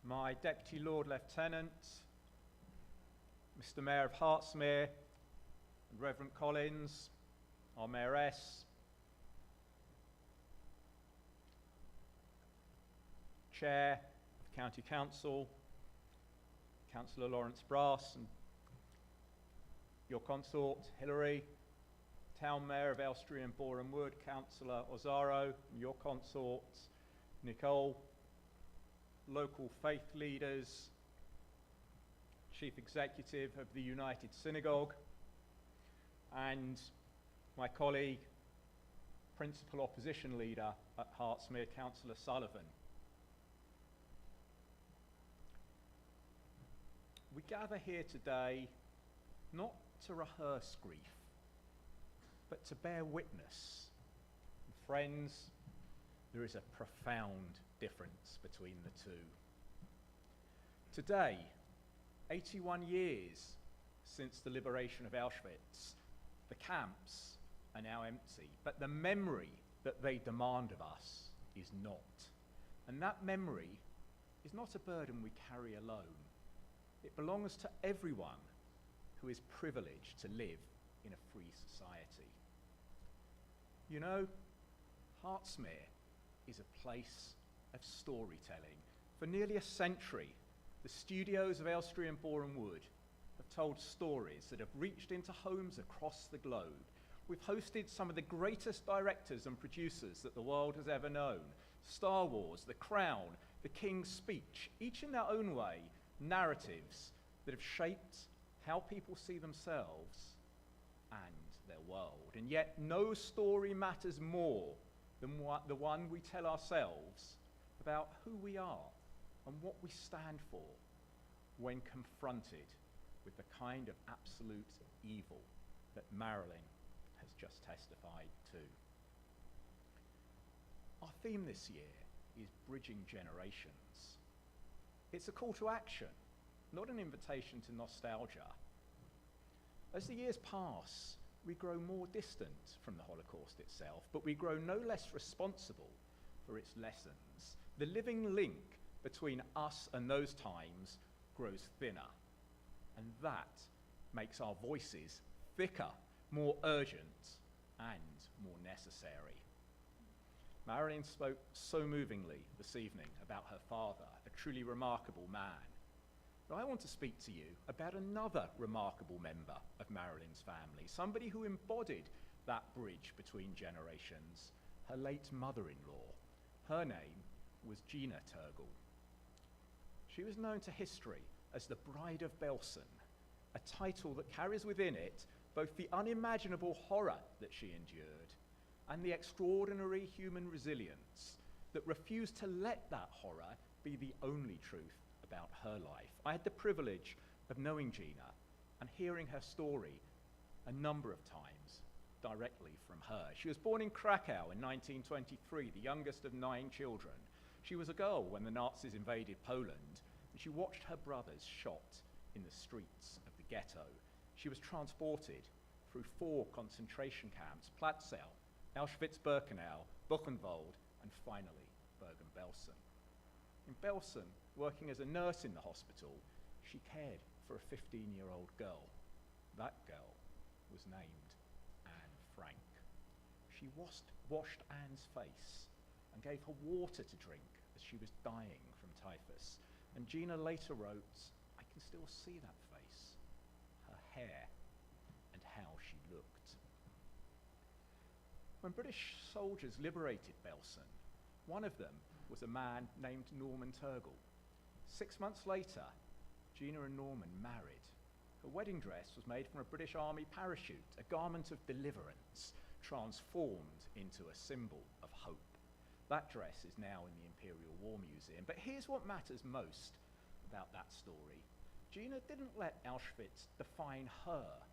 My Deputy Lord Lieutenant, Mr. Mayor of Hertsmere, and Reverend Collins, our Mayoress, Chair of the County Council, Councillor Lawrence Brass, and your consort, Hilary, Town Mayor of Elstree and Borehamwood, Councillor Ozaro, and your consort, Nicole, local faith leaders, Chief Executive of the United Synagogue, and my colleague, Principal Opposition Leader at Hertsmere, Councillor Sullivan. We gather here today not to rehearse grief, but to bear witness. And friends, there is a profound difference between the two. Today, 81 years since the liberation of Auschwitz, the camps are now empty, but the memory that they demand of us is not. And that memory is not a burden we carry alone. It belongs to everyone who is privileged to live in a free society. You know, Hertsmere is a place of storytelling. For nearly a century, the studios of Elstree and Borehamwood have told stories that have reached into homes across the globe. We've hosted some of the greatest directors and producers that the world has ever known. Star Wars, The Crown, The King's Speech, each in their own way, narratives that have shaped how people see themselves and their world. And yet no story matters more than the one we tell ourselves about who we are and what we stand for when confronted with the kind of absolute evil that Marilyn has just testified to. Our theme this year is Bridging Generations. It's a call to action, not an invitation to nostalgia. As the years pass, we grow more distant from the Holocaust itself, but we grow no less responsible for its lessons. The living link between us and those times grows thinner, and that makes our voices thicker, more urgent, and more necessary. Marilyn spoke so movingly this evening about her father, a truly remarkable man. But I want to speak to you about another remarkable member of Marilyn's family, somebody who embodied that bridge between generations, her late mother-in-law. Her name was Gina Turgle. She was known to history as the Bride of Belsen, a title that carries within it both the unimaginable horror that she endured and the extraordinary human resilience that refused to let that horror be the only truth about her life. I had the privilege of knowing Gina and hearing her story a number of times directly from her. She was born in Krakow in 1923, the youngest of 9 children. She was a girl when the Nazis invaded Poland, and she watched her brothers shot in the streets of the ghetto. She was transported through 4 concentration camps: Platzell, Auschwitz-Birkenau, Buchenwald, and finally Bergen-Belsen. In Belsen, working as a nurse in the hospital, she cared for a 15-year-old girl. That girl was named Anne Frank. She washed Anne's face and gave her water to drink as she was dying from typhus. And Gina later wrote, "I can still see that face, her hair, and how she looked." When British soldiers liberated Belsen, one of them was a man named Norman Turgle. 6 months later, Gina and Norman married. Her wedding dress was made from a British Army parachute, a garment of deliverance, transformed into a symbol of hope. That dress is now in the Imperial War Museum. But here's what matters most about that story. Gina didn't let Auschwitz define her.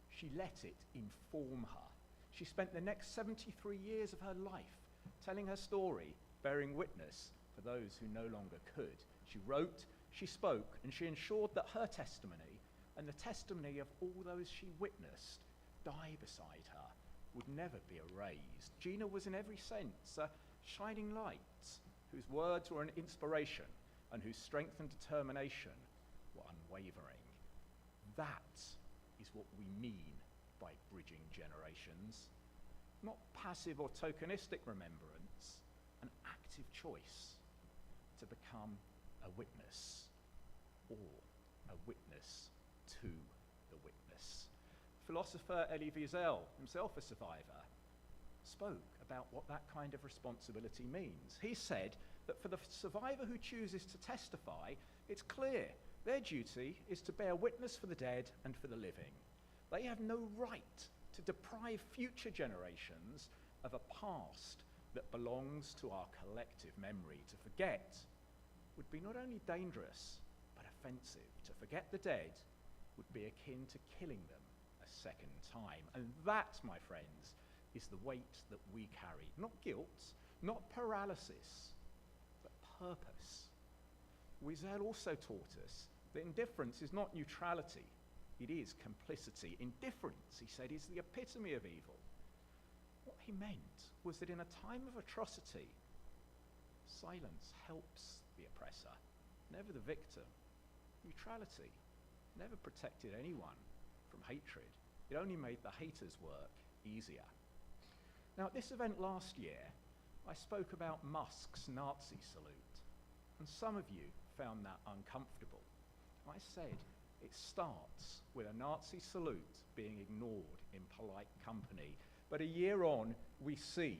She let it inform her. She spent the next 73 years of her life telling her story, bearing witness for those who no longer could. She wrote, she spoke, and she ensured that her testimony and the testimony of all those she witnessed die beside her would never be erased. Gina was in every sense a shining light whose words were an inspiration and whose strength and determination were unwavering. That is what we mean by bridging generations. Not passive or tokenistic remembrance, an active choice to become a witness or a witness to the witness. Philosopher Elie Wiesel, himself a survivor, spoke about what that kind of responsibility means. He said that for the survivor who chooses to testify, it's clear their duty is to bear witness for the dead and for the living. They have no right to deprive future generations of a past that belongs to our collective memory. To forget would be not only dangerous, but offensive. To forget the dead would be akin to killing them a second time. And that, my friends, is the weight that we carry. Not guilt, not paralysis, but purpose. Wiesel also taught us that indifference is not neutrality, it is complicity. Indifference, he said, is the epitome of evil. What he meant was that in a time of atrocity, silence helps the oppressor, never the victim. Neutrality never protected anyone from hatred. It only made the haters' work easier. Now, at this event last year, I spoke about Musk's Nazi salute, and some of you found that uncomfortable. I said it starts with a Nazi salute being ignored in polite company, but a year on, we see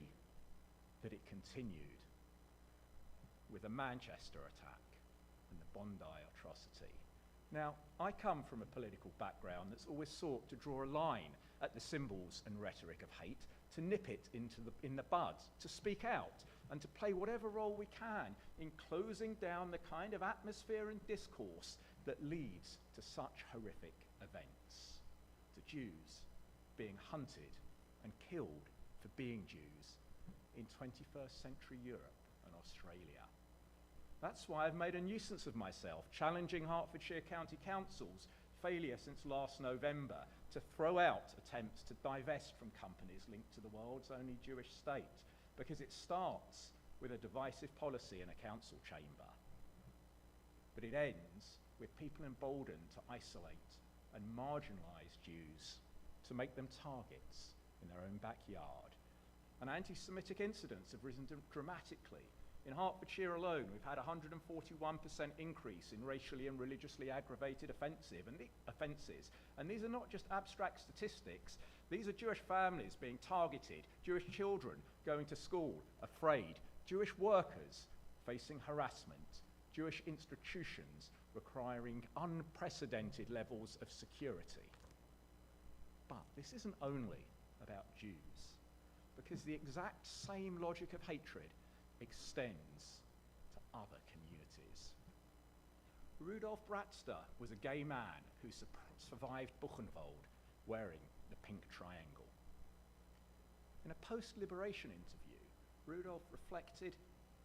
that it continued with the Manchester attack and the Bondi atrocity. Now, I come from a political background that's always sought to draw a line at the symbols and rhetoric of hate, to nip it in the bud, to speak out, and to play whatever role we can in closing down the kind of atmosphere and discourse that leads to such horrific events. To Jews being hunted and killed for being Jews in 21st century Europe and Australia. That's why I've made a nuisance of myself, challenging Hertfordshire County Council's failure since last November to throw out attempts to divest from companies linked to the world's only Jewish state, because it starts with a divisive policy in a council chamber. But it ends with people emboldened to isolate and marginalise Jews, to make them targets in their own backyard. And anti-Semitic incidents have risen dramatically. In Hertfordshire alone, we've had a 141% increase in racially and religiously aggravated offences. And these are not just abstract statistics. These are Jewish families being targeted, Jewish children going to school afraid, Jewish workers facing harassment, Jewish institutions requiring unprecedented levels of security. But this isn't only about Jews, because the exact same logic of hatred extends to other communities. Rudolf Bratster was a gay man who survived Buchenwald wearing the pink triangle. In a post-liberation interview, Rudolf reflected,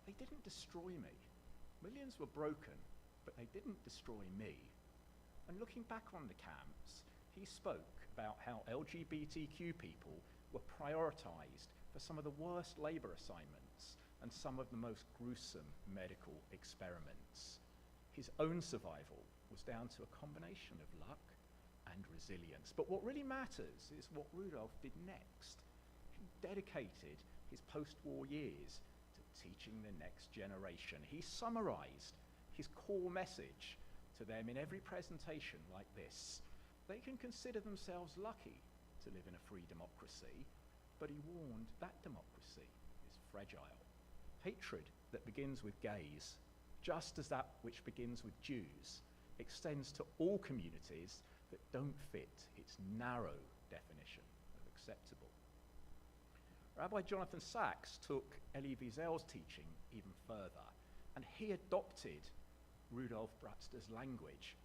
"They didn't destroy me. Millions were broken, but they didn't destroy me." And looking back on the camps, he spoke about how LGBTQ people were prioritized for some of the worst labor assignments and some of the most gruesome medical experiments. His own survival was down to a combination of luck and resilience. But what really matters is what Rudolf did next. he dedicated his post-war years to teaching the next generation. He summarized his core message to them in every presentation like this. They can consider themselves lucky to live in a free democracy, but he warned that democracy is fragile. Hatred that begins with gays, just as that which begins with Jews, extends to all communities that don't fit its narrow definition of acceptable. Rabbi Jonathan Sachs took Elie Wiesel's teaching even further, and he adopted Rudolf Bratzter's language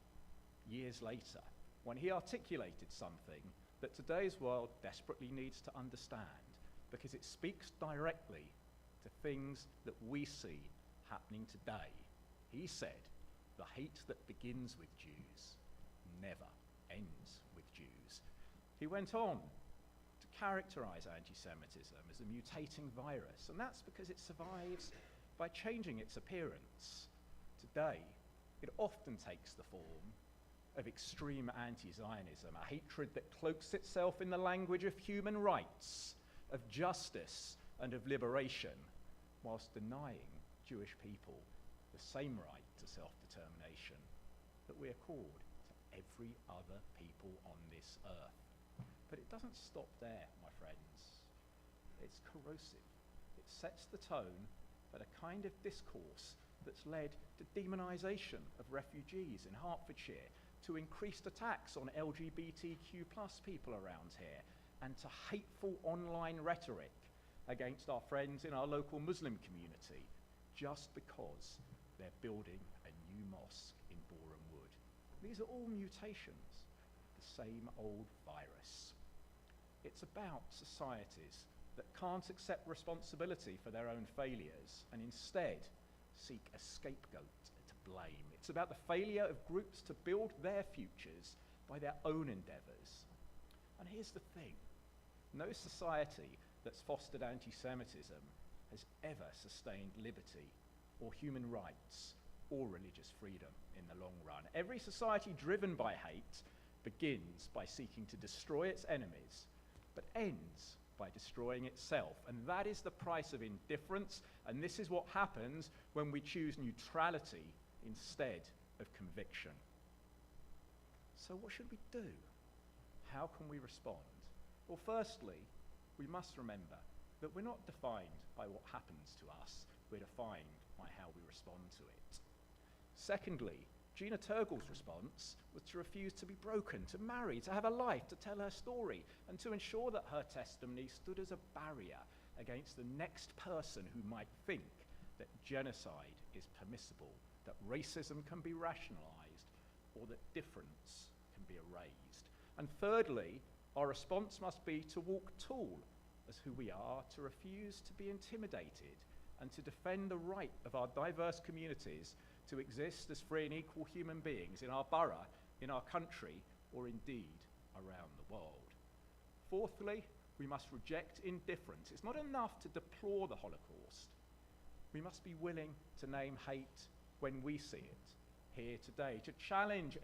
years later, when he articulated something that today's world desperately needs to understand, because it speaks directly to things that we see happening today. He said, "The hate that begins with Jews never ends with Jews." He went on to characterize anti-Semitism as a mutating virus, and that's because it survives by changing its appearance. Today, it often takes the form of extreme anti-Zionism, a hatred that cloaks itself in the language of human rights, of justice, and of liberation, whilst denying Jewish people the same right to self-determination that we accord to every other people on this earth. But it doesn't stop there, my friends. It's corrosive. It sets the tone for the kind of discourse that's led to demonisation of refugees in Hertfordshire, to increased attacks on LGBTQ+ people around here, and to hateful online rhetoric against our friends in our local Muslim community, just because they're building a new mosque in Borehamwood. These are all mutations of the same old virus. It's about societies that can't accept responsibility for their own failures and instead seek a scapegoat to blame. It's about the failure of groups to build their futures by their own endeavours. And here's the thing. No society that's fostered anti-Semitism has ever sustained liberty or human rights or religious freedom in the long run. Every society driven by hate begins by seeking to destroy its enemies, but ends by destroying itself. And that is the price of indifference, and this is what happens when we choose neutrality instead of conviction. So what should we do? How can we respond? Well, firstly, we must remember that we're not defined by what happens to us, we're defined by how we respond to it. Secondly, Gina Turgle's response was to refuse to be broken, to marry, to have a life, to tell her story, and to ensure that her testimony stood as a barrier against the next person who might think that genocide is permissible, that racism can be rationalised, or that difference can be erased. And thirdly, our response must be to walk tall as who we are, to refuse to be intimidated, and to defend the right of our diverse communities to exist as free and equal human beings in our borough, in our country, or indeed around the world. Fourthly, we must reject indifference. It's not enough to deplore the Holocaust. We must be willing to name hate when we see it here today, to challenge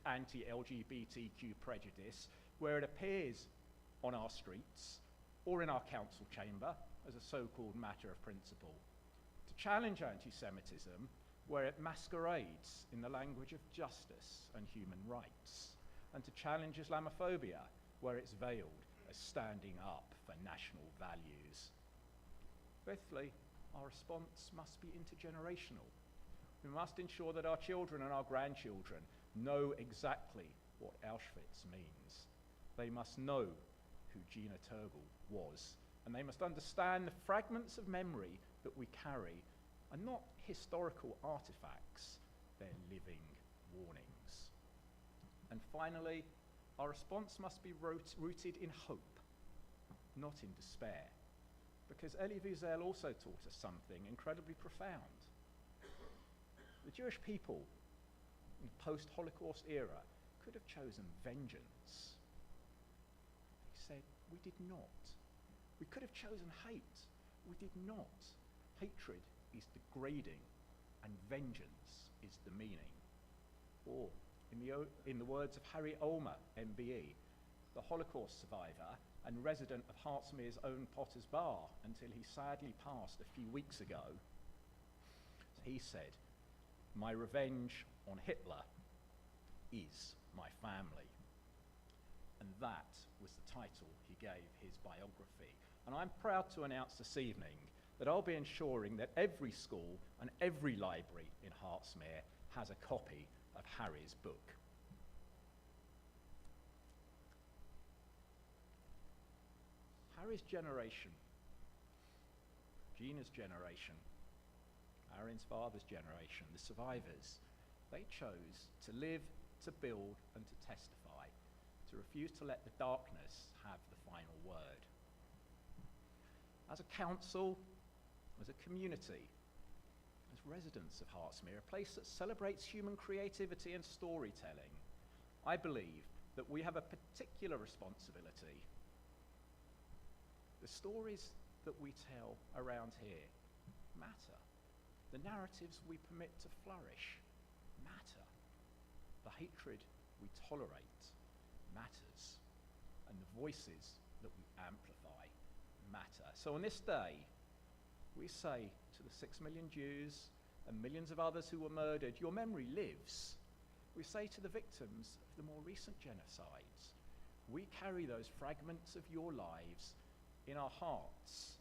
anti-LGBTQ prejudice where it appears on our streets or in our council chamber as a so-called matter of principle, to challenge anti-Semitism where it masquerades in the language of justice and human rights, and to challenge Islamophobia where it's veiled as standing up for national values. Fifthly, our response must be intergenerational. We must ensure that our children and our grandchildren know exactly what Auschwitz means. They must know who Gina Turgle was, and they must understand the fragments of memory that we carry are not historical artifacts, they're living warnings. And finally, our response must be rooted in hope, not in despair, because Elie Wiesel also taught us something incredibly profound. The Jewish people in the post-Holocaust era could have chosen vengeance. He said, we did not. We could have chosen hate. We did not. Hatred is degrading and vengeance is demeaning. Or, in the words of Harry Ulmer, MBE, the Holocaust survivor and resident of Hertsmere's own Potter's Bar until he sadly passed a few weeks ago. He said, "My revenge on Hitler is my family." And that was the title he gave his biography. And I'm proud to announce this evening that I'll be ensuring that every school and every library in Hertsmere has a copy of Harry's book. Harry's generation, Gina's generation, Aaron's father's generation, the survivors, they chose to live, to build, and to testify, to refuse to let the darkness have the final word. As a council, as a community, as residents of Hertsmere, a place that celebrates human creativity and storytelling, I believe that we have a particular responsibility. The stories that we tell around here matter. The narratives we permit to flourish matter. The hatred we tolerate matters. And the voices that we amplify matter. So on this day, we say to the 6 million Jews and millions of others who were murdered, your memory lives. We say to the victims of the more recent genocides, we carry those fragments of your lives in our hearts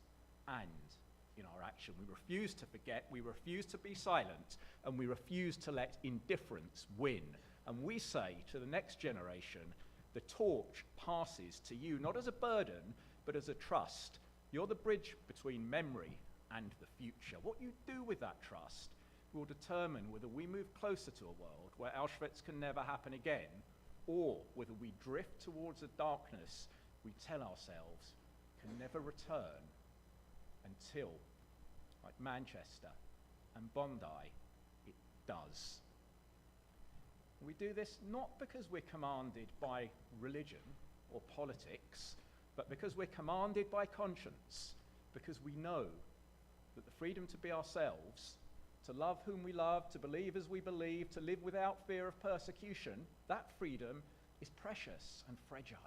and in our action. We refuse to forget, we refuse to be silent, and we refuse to let indifference win. And we say to the next generation, the torch passes to you, not as a burden, but as a trust. You're the bridge between memory and the future. What you do with that trust will determine whether we move closer to a world where Auschwitz can never happen again, or whether we drift towards a darkness we tell ourselves can never return until, like Manchester and Bondi, it does. We do this not because we're commanded by religion or politics, but because we're commanded by conscience, because we know that the freedom to be ourselves, to love whom we love, to believe as we believe, to live without fear of persecution, that freedom is precious and fragile,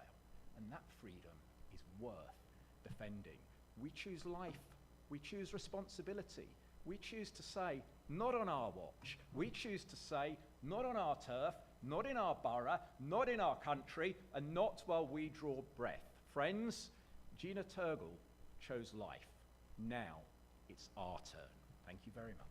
and that freedom is worth defending. We choose life, we choose responsibility, we choose to say, not on our watch, we choose to say, not on our turf, not in our borough, not in our country, and not while we draw breath. Friends, Gina Turgle chose life. Now it's our turn. Thank you very much.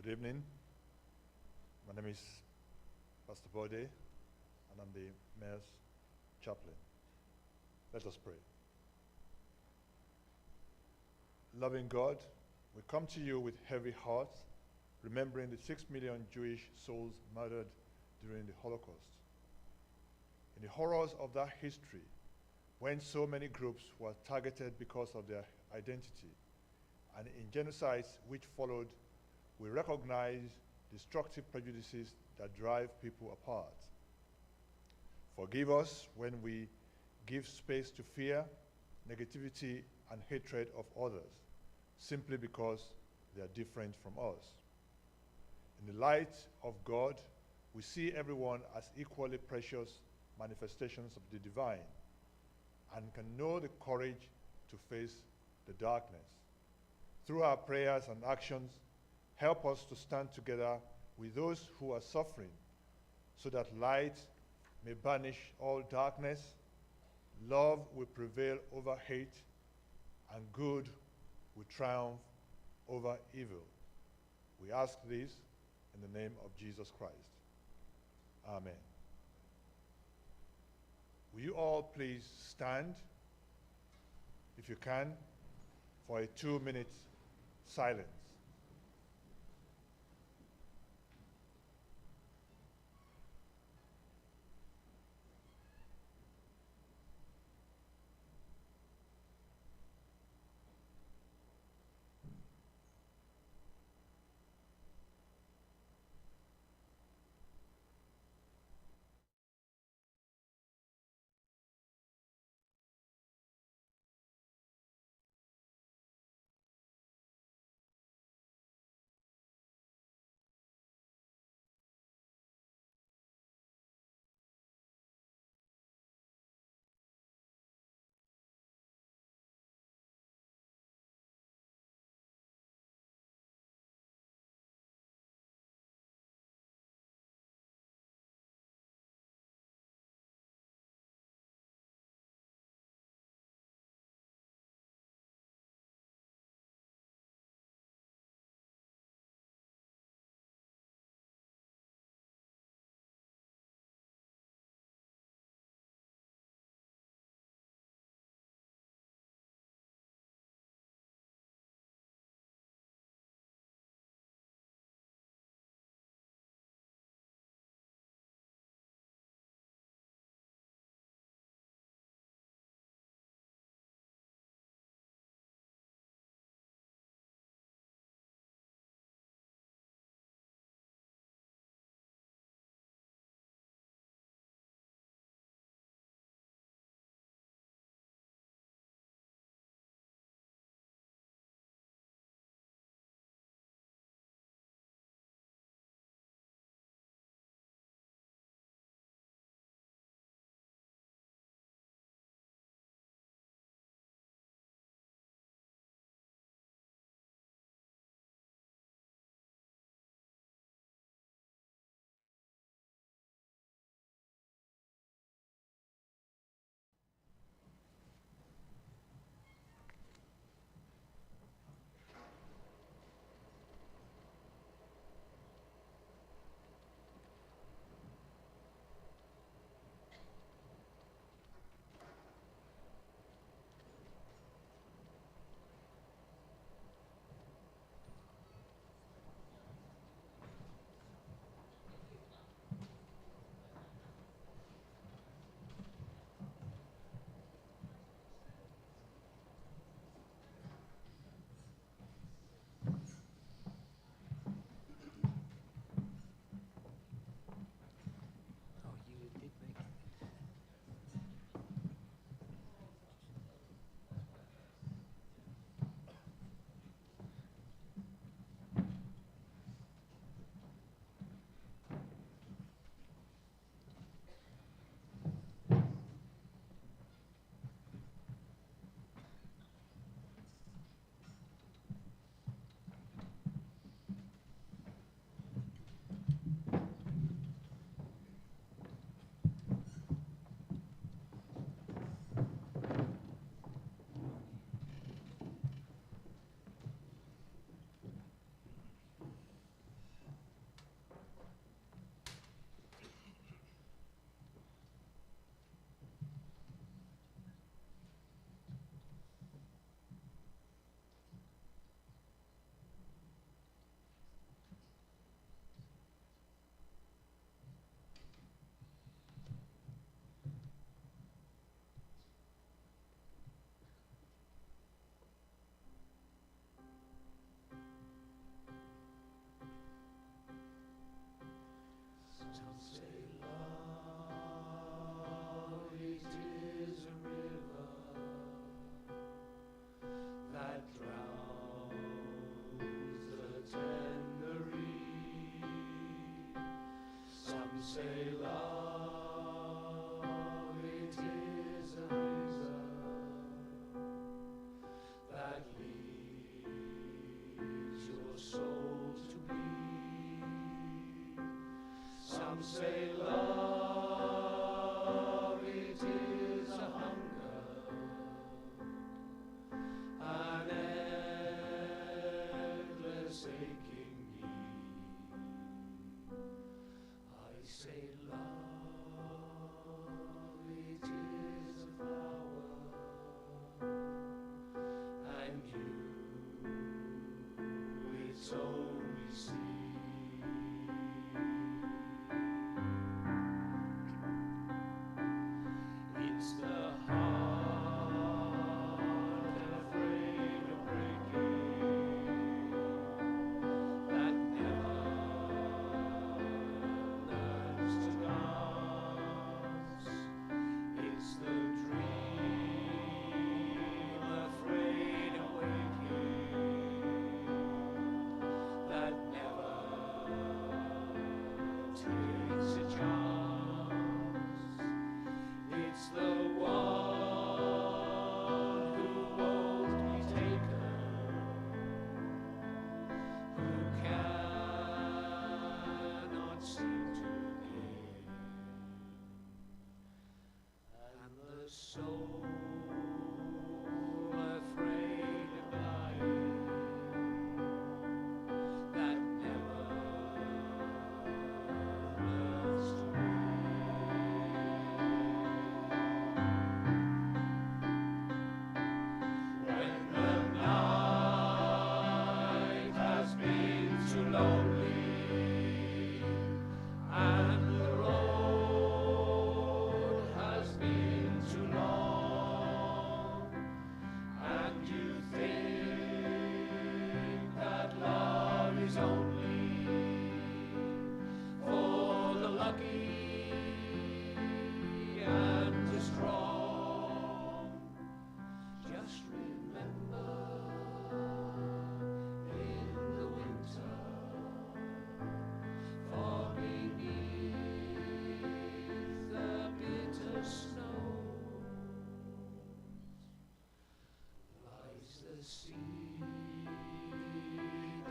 Good evening. My name is Pastor Bode, and I'm the Mayor's chaplain. Let us pray. Loving God, we come to you with heavy hearts, remembering the 6 million Jewish souls murdered during the Holocaust. In the horrors of that history, when so many groups were targeted because of their identity, and in genocides which followed, we recognize destructive prejudices that drive people apart. Forgive us when we give space to fear, negativity, and hatred of others, simply because they are different from us. In the light of God, we see everyone as equally precious manifestations of the divine, and can know the courage to face the darkness. Through our prayers and actions, help us to stand together with those who are suffering, so that light may banish all darkness, love will prevail over hate, and good will triumph over evil. We ask this in the name of Jesus Christ. Amen. Will you all please stand, if you can, for a 2-minute silence. say love, it is a hunger, an endless aching need. I say love, it is a flower, and you, its only seed. It's the heart afraid of breaking that never learns to dance. It's the dream afraid of waking that never takes a chance. It's the one who won't be taken, who cannot seem to give, and the soul afraid of dying that never learns to when the night has been too lonely and the road has been too long, and you think that love is only for the lucky and the strong. Just remember, in the winter, far beneath the bitter snows, lies the seed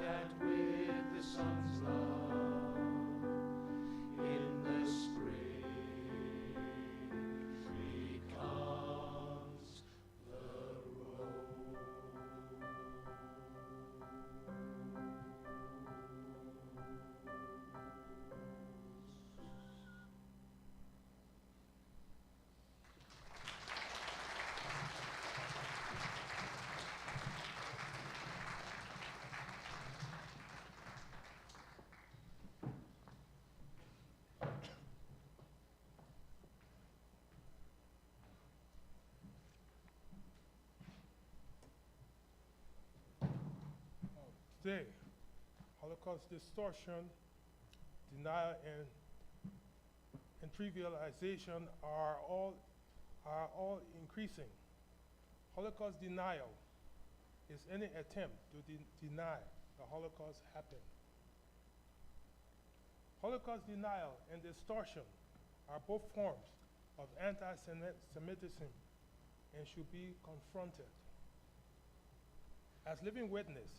that with the sun's love in the spring becomes the rose. Today, Holocaust distortion, denial, and trivialization are all increasing. Holocaust denial is any attempt to deny the Holocaust happened. Holocaust denial and distortion are both forms of anti-Semitism and should be confronted. As living witness,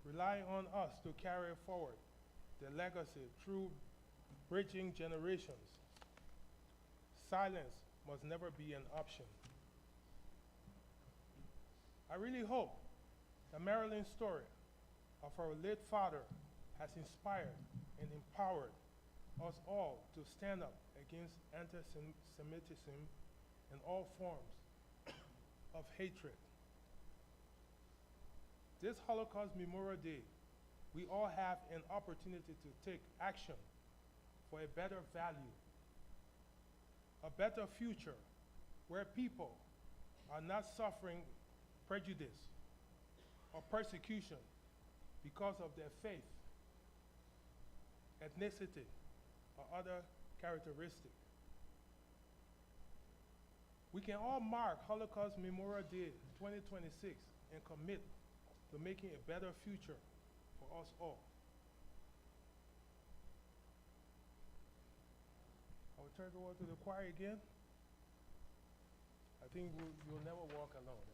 rely on us to carry forward the legacy through bridging generations. Silence must never be an option. I really hope the Maryland story of our late father has inspired and empowered us all to stand up against anti-Semitism and all forms of hatred. This Holocaust Memorial Day, we all have an opportunity to take action for a better value, a better future where people are not suffering prejudice or persecution because of their faith, ethnicity, or other characteristics. We can all mark Holocaust Memorial Day 2026 and commit to making a better future for us all. I will turn it over to the choir again. I think you'll never walk alone.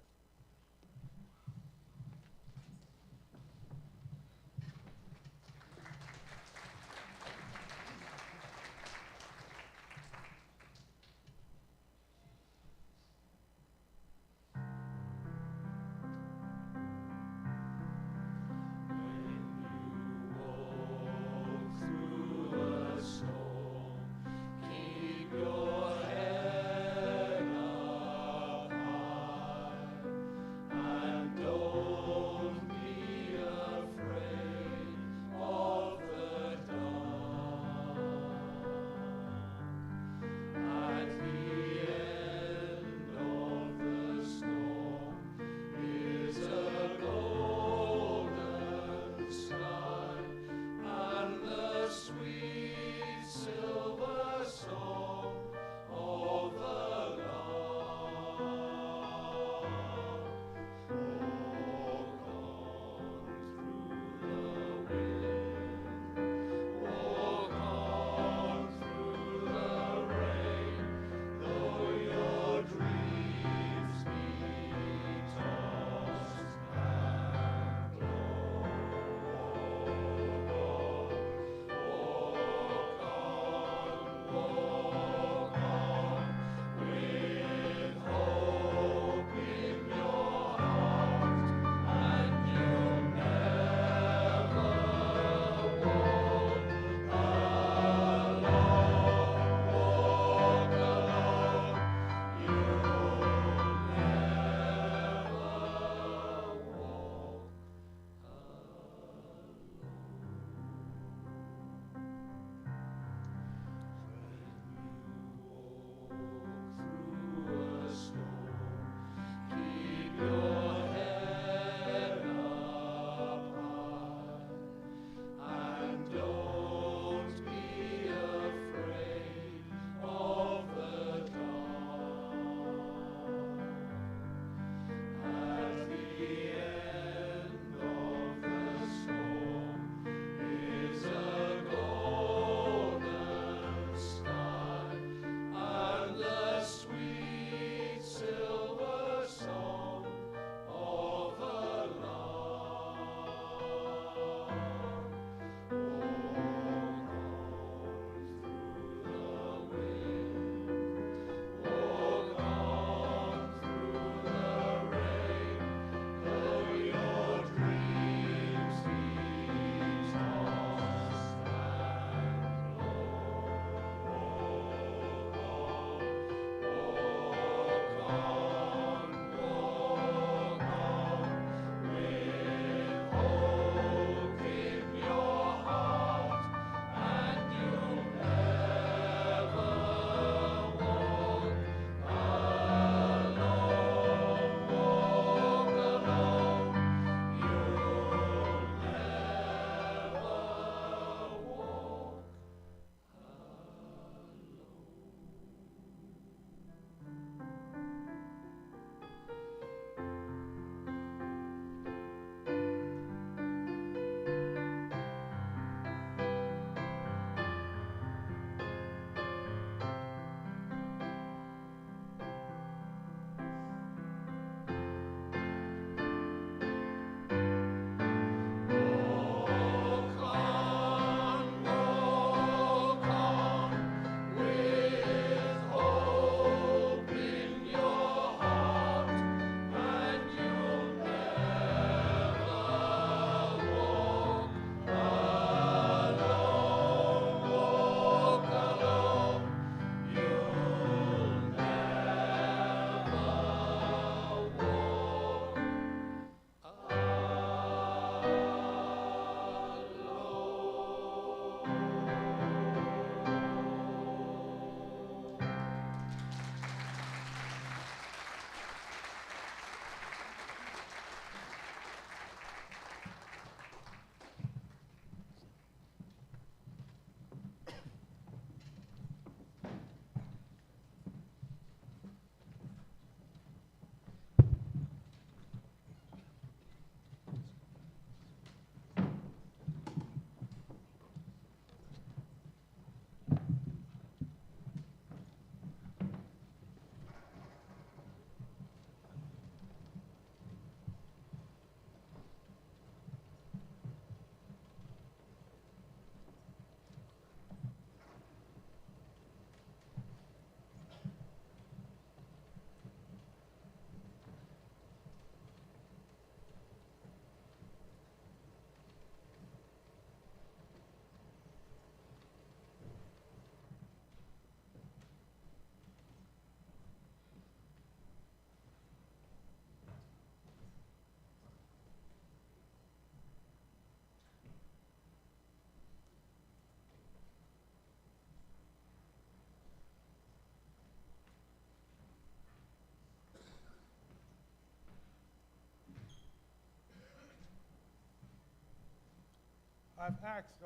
I've asked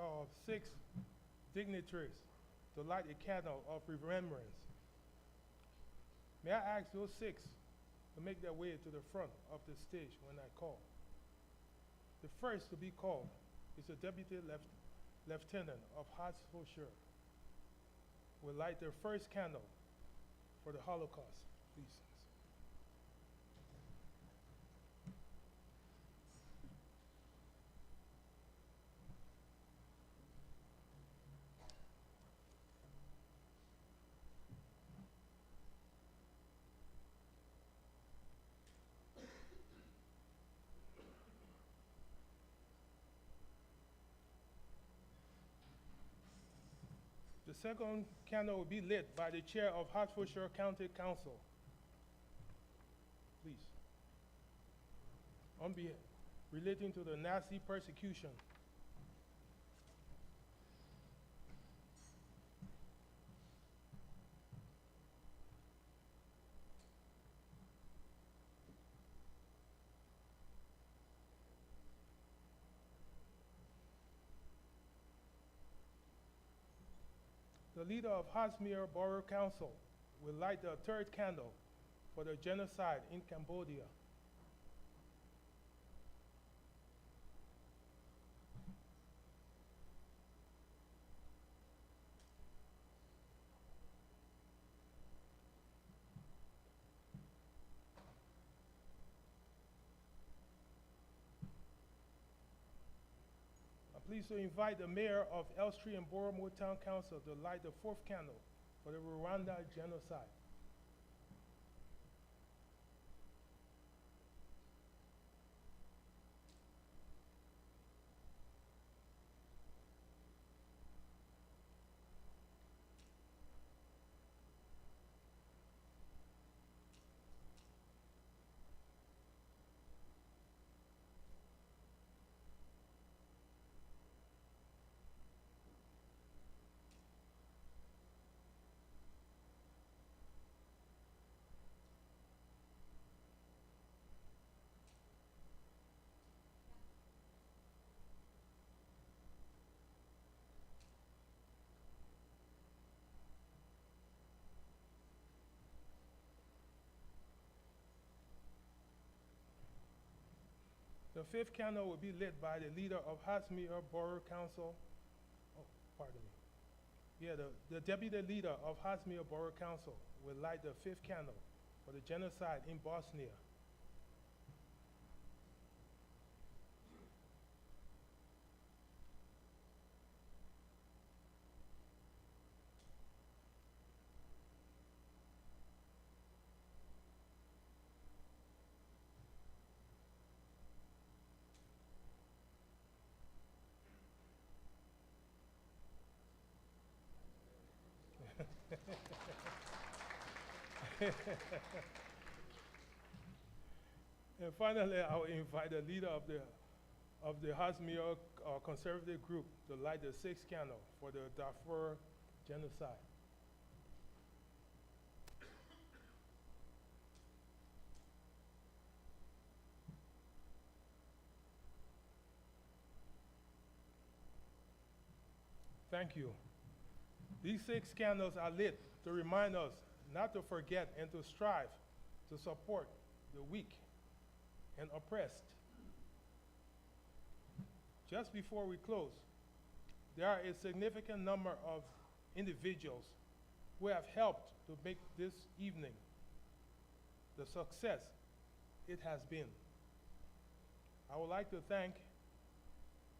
6 dignitaries to light a candle of remembrance. May I ask those 6 to make their way to the front of the stage when I call? The first to be called is the Deputy Lieutenant of Hertswood. Will light their first candle for the Holocaust, please. The second candle will be lit by the chair of Hertfordshire County Council. Please. On behalf, relating to the Nazi persecution. The leader of Hertsmere Borough Council will light the 3rd candle for the genocide in Cambodia. Pleased to invite the Mayor of Elstree and Borehamwood Town Council to light the 4th candle for the Rwanda genocide. The 5th candle will be lit by the leader of Hertsmere Borough Council. Oh, pardon me. Yeah, the deputy leader of Hertsmere Borough Council will light the 5th candle for the genocide in Bosnia. And finally, I will invite the leader of the Hertsmere Conservative Group to light the 6th candle for the Darfur genocide. Thank you. These 6 candles are lit to remind us not to forget and to strive to support the weak and oppressed. Just before we close, there are a significant number of individuals who have helped to make this evening the success it has been. I would like to thank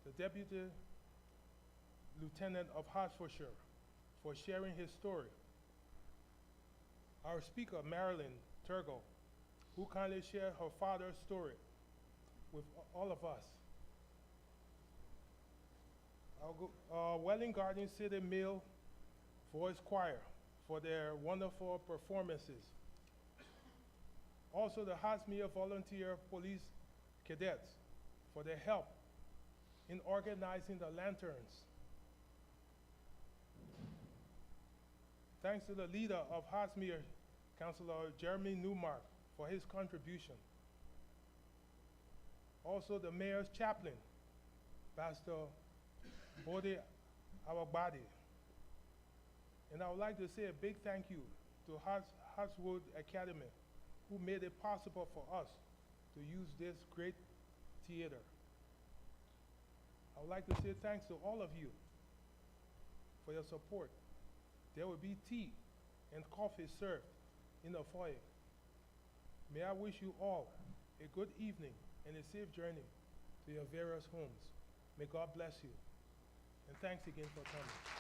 the Deputy Lieutenant of Hertfordshire for sharing his story. Our speaker, Marilyn Turgle, who kindly shared her father's story with all of us. Welling Garden City Mill Voice Choir for their wonderful performances. Also the Hertsmere Volunteer Police Cadets for their help in organizing the lanterns. Thanks to the leader of Hertsmere, Councillor Jeremy Newmark, for his contribution. Also the mayor's chaplain, Pastor Borehamwood. And I would like to say a big thank you to Hertswood Academy, who made it possible for us to use this great theater. I would like to say thanks to all of you for your support. There will be tea and coffee served in the foyer. May I wish you all a good evening and a safe journey to your various homes. May God bless you. And thanks again for coming.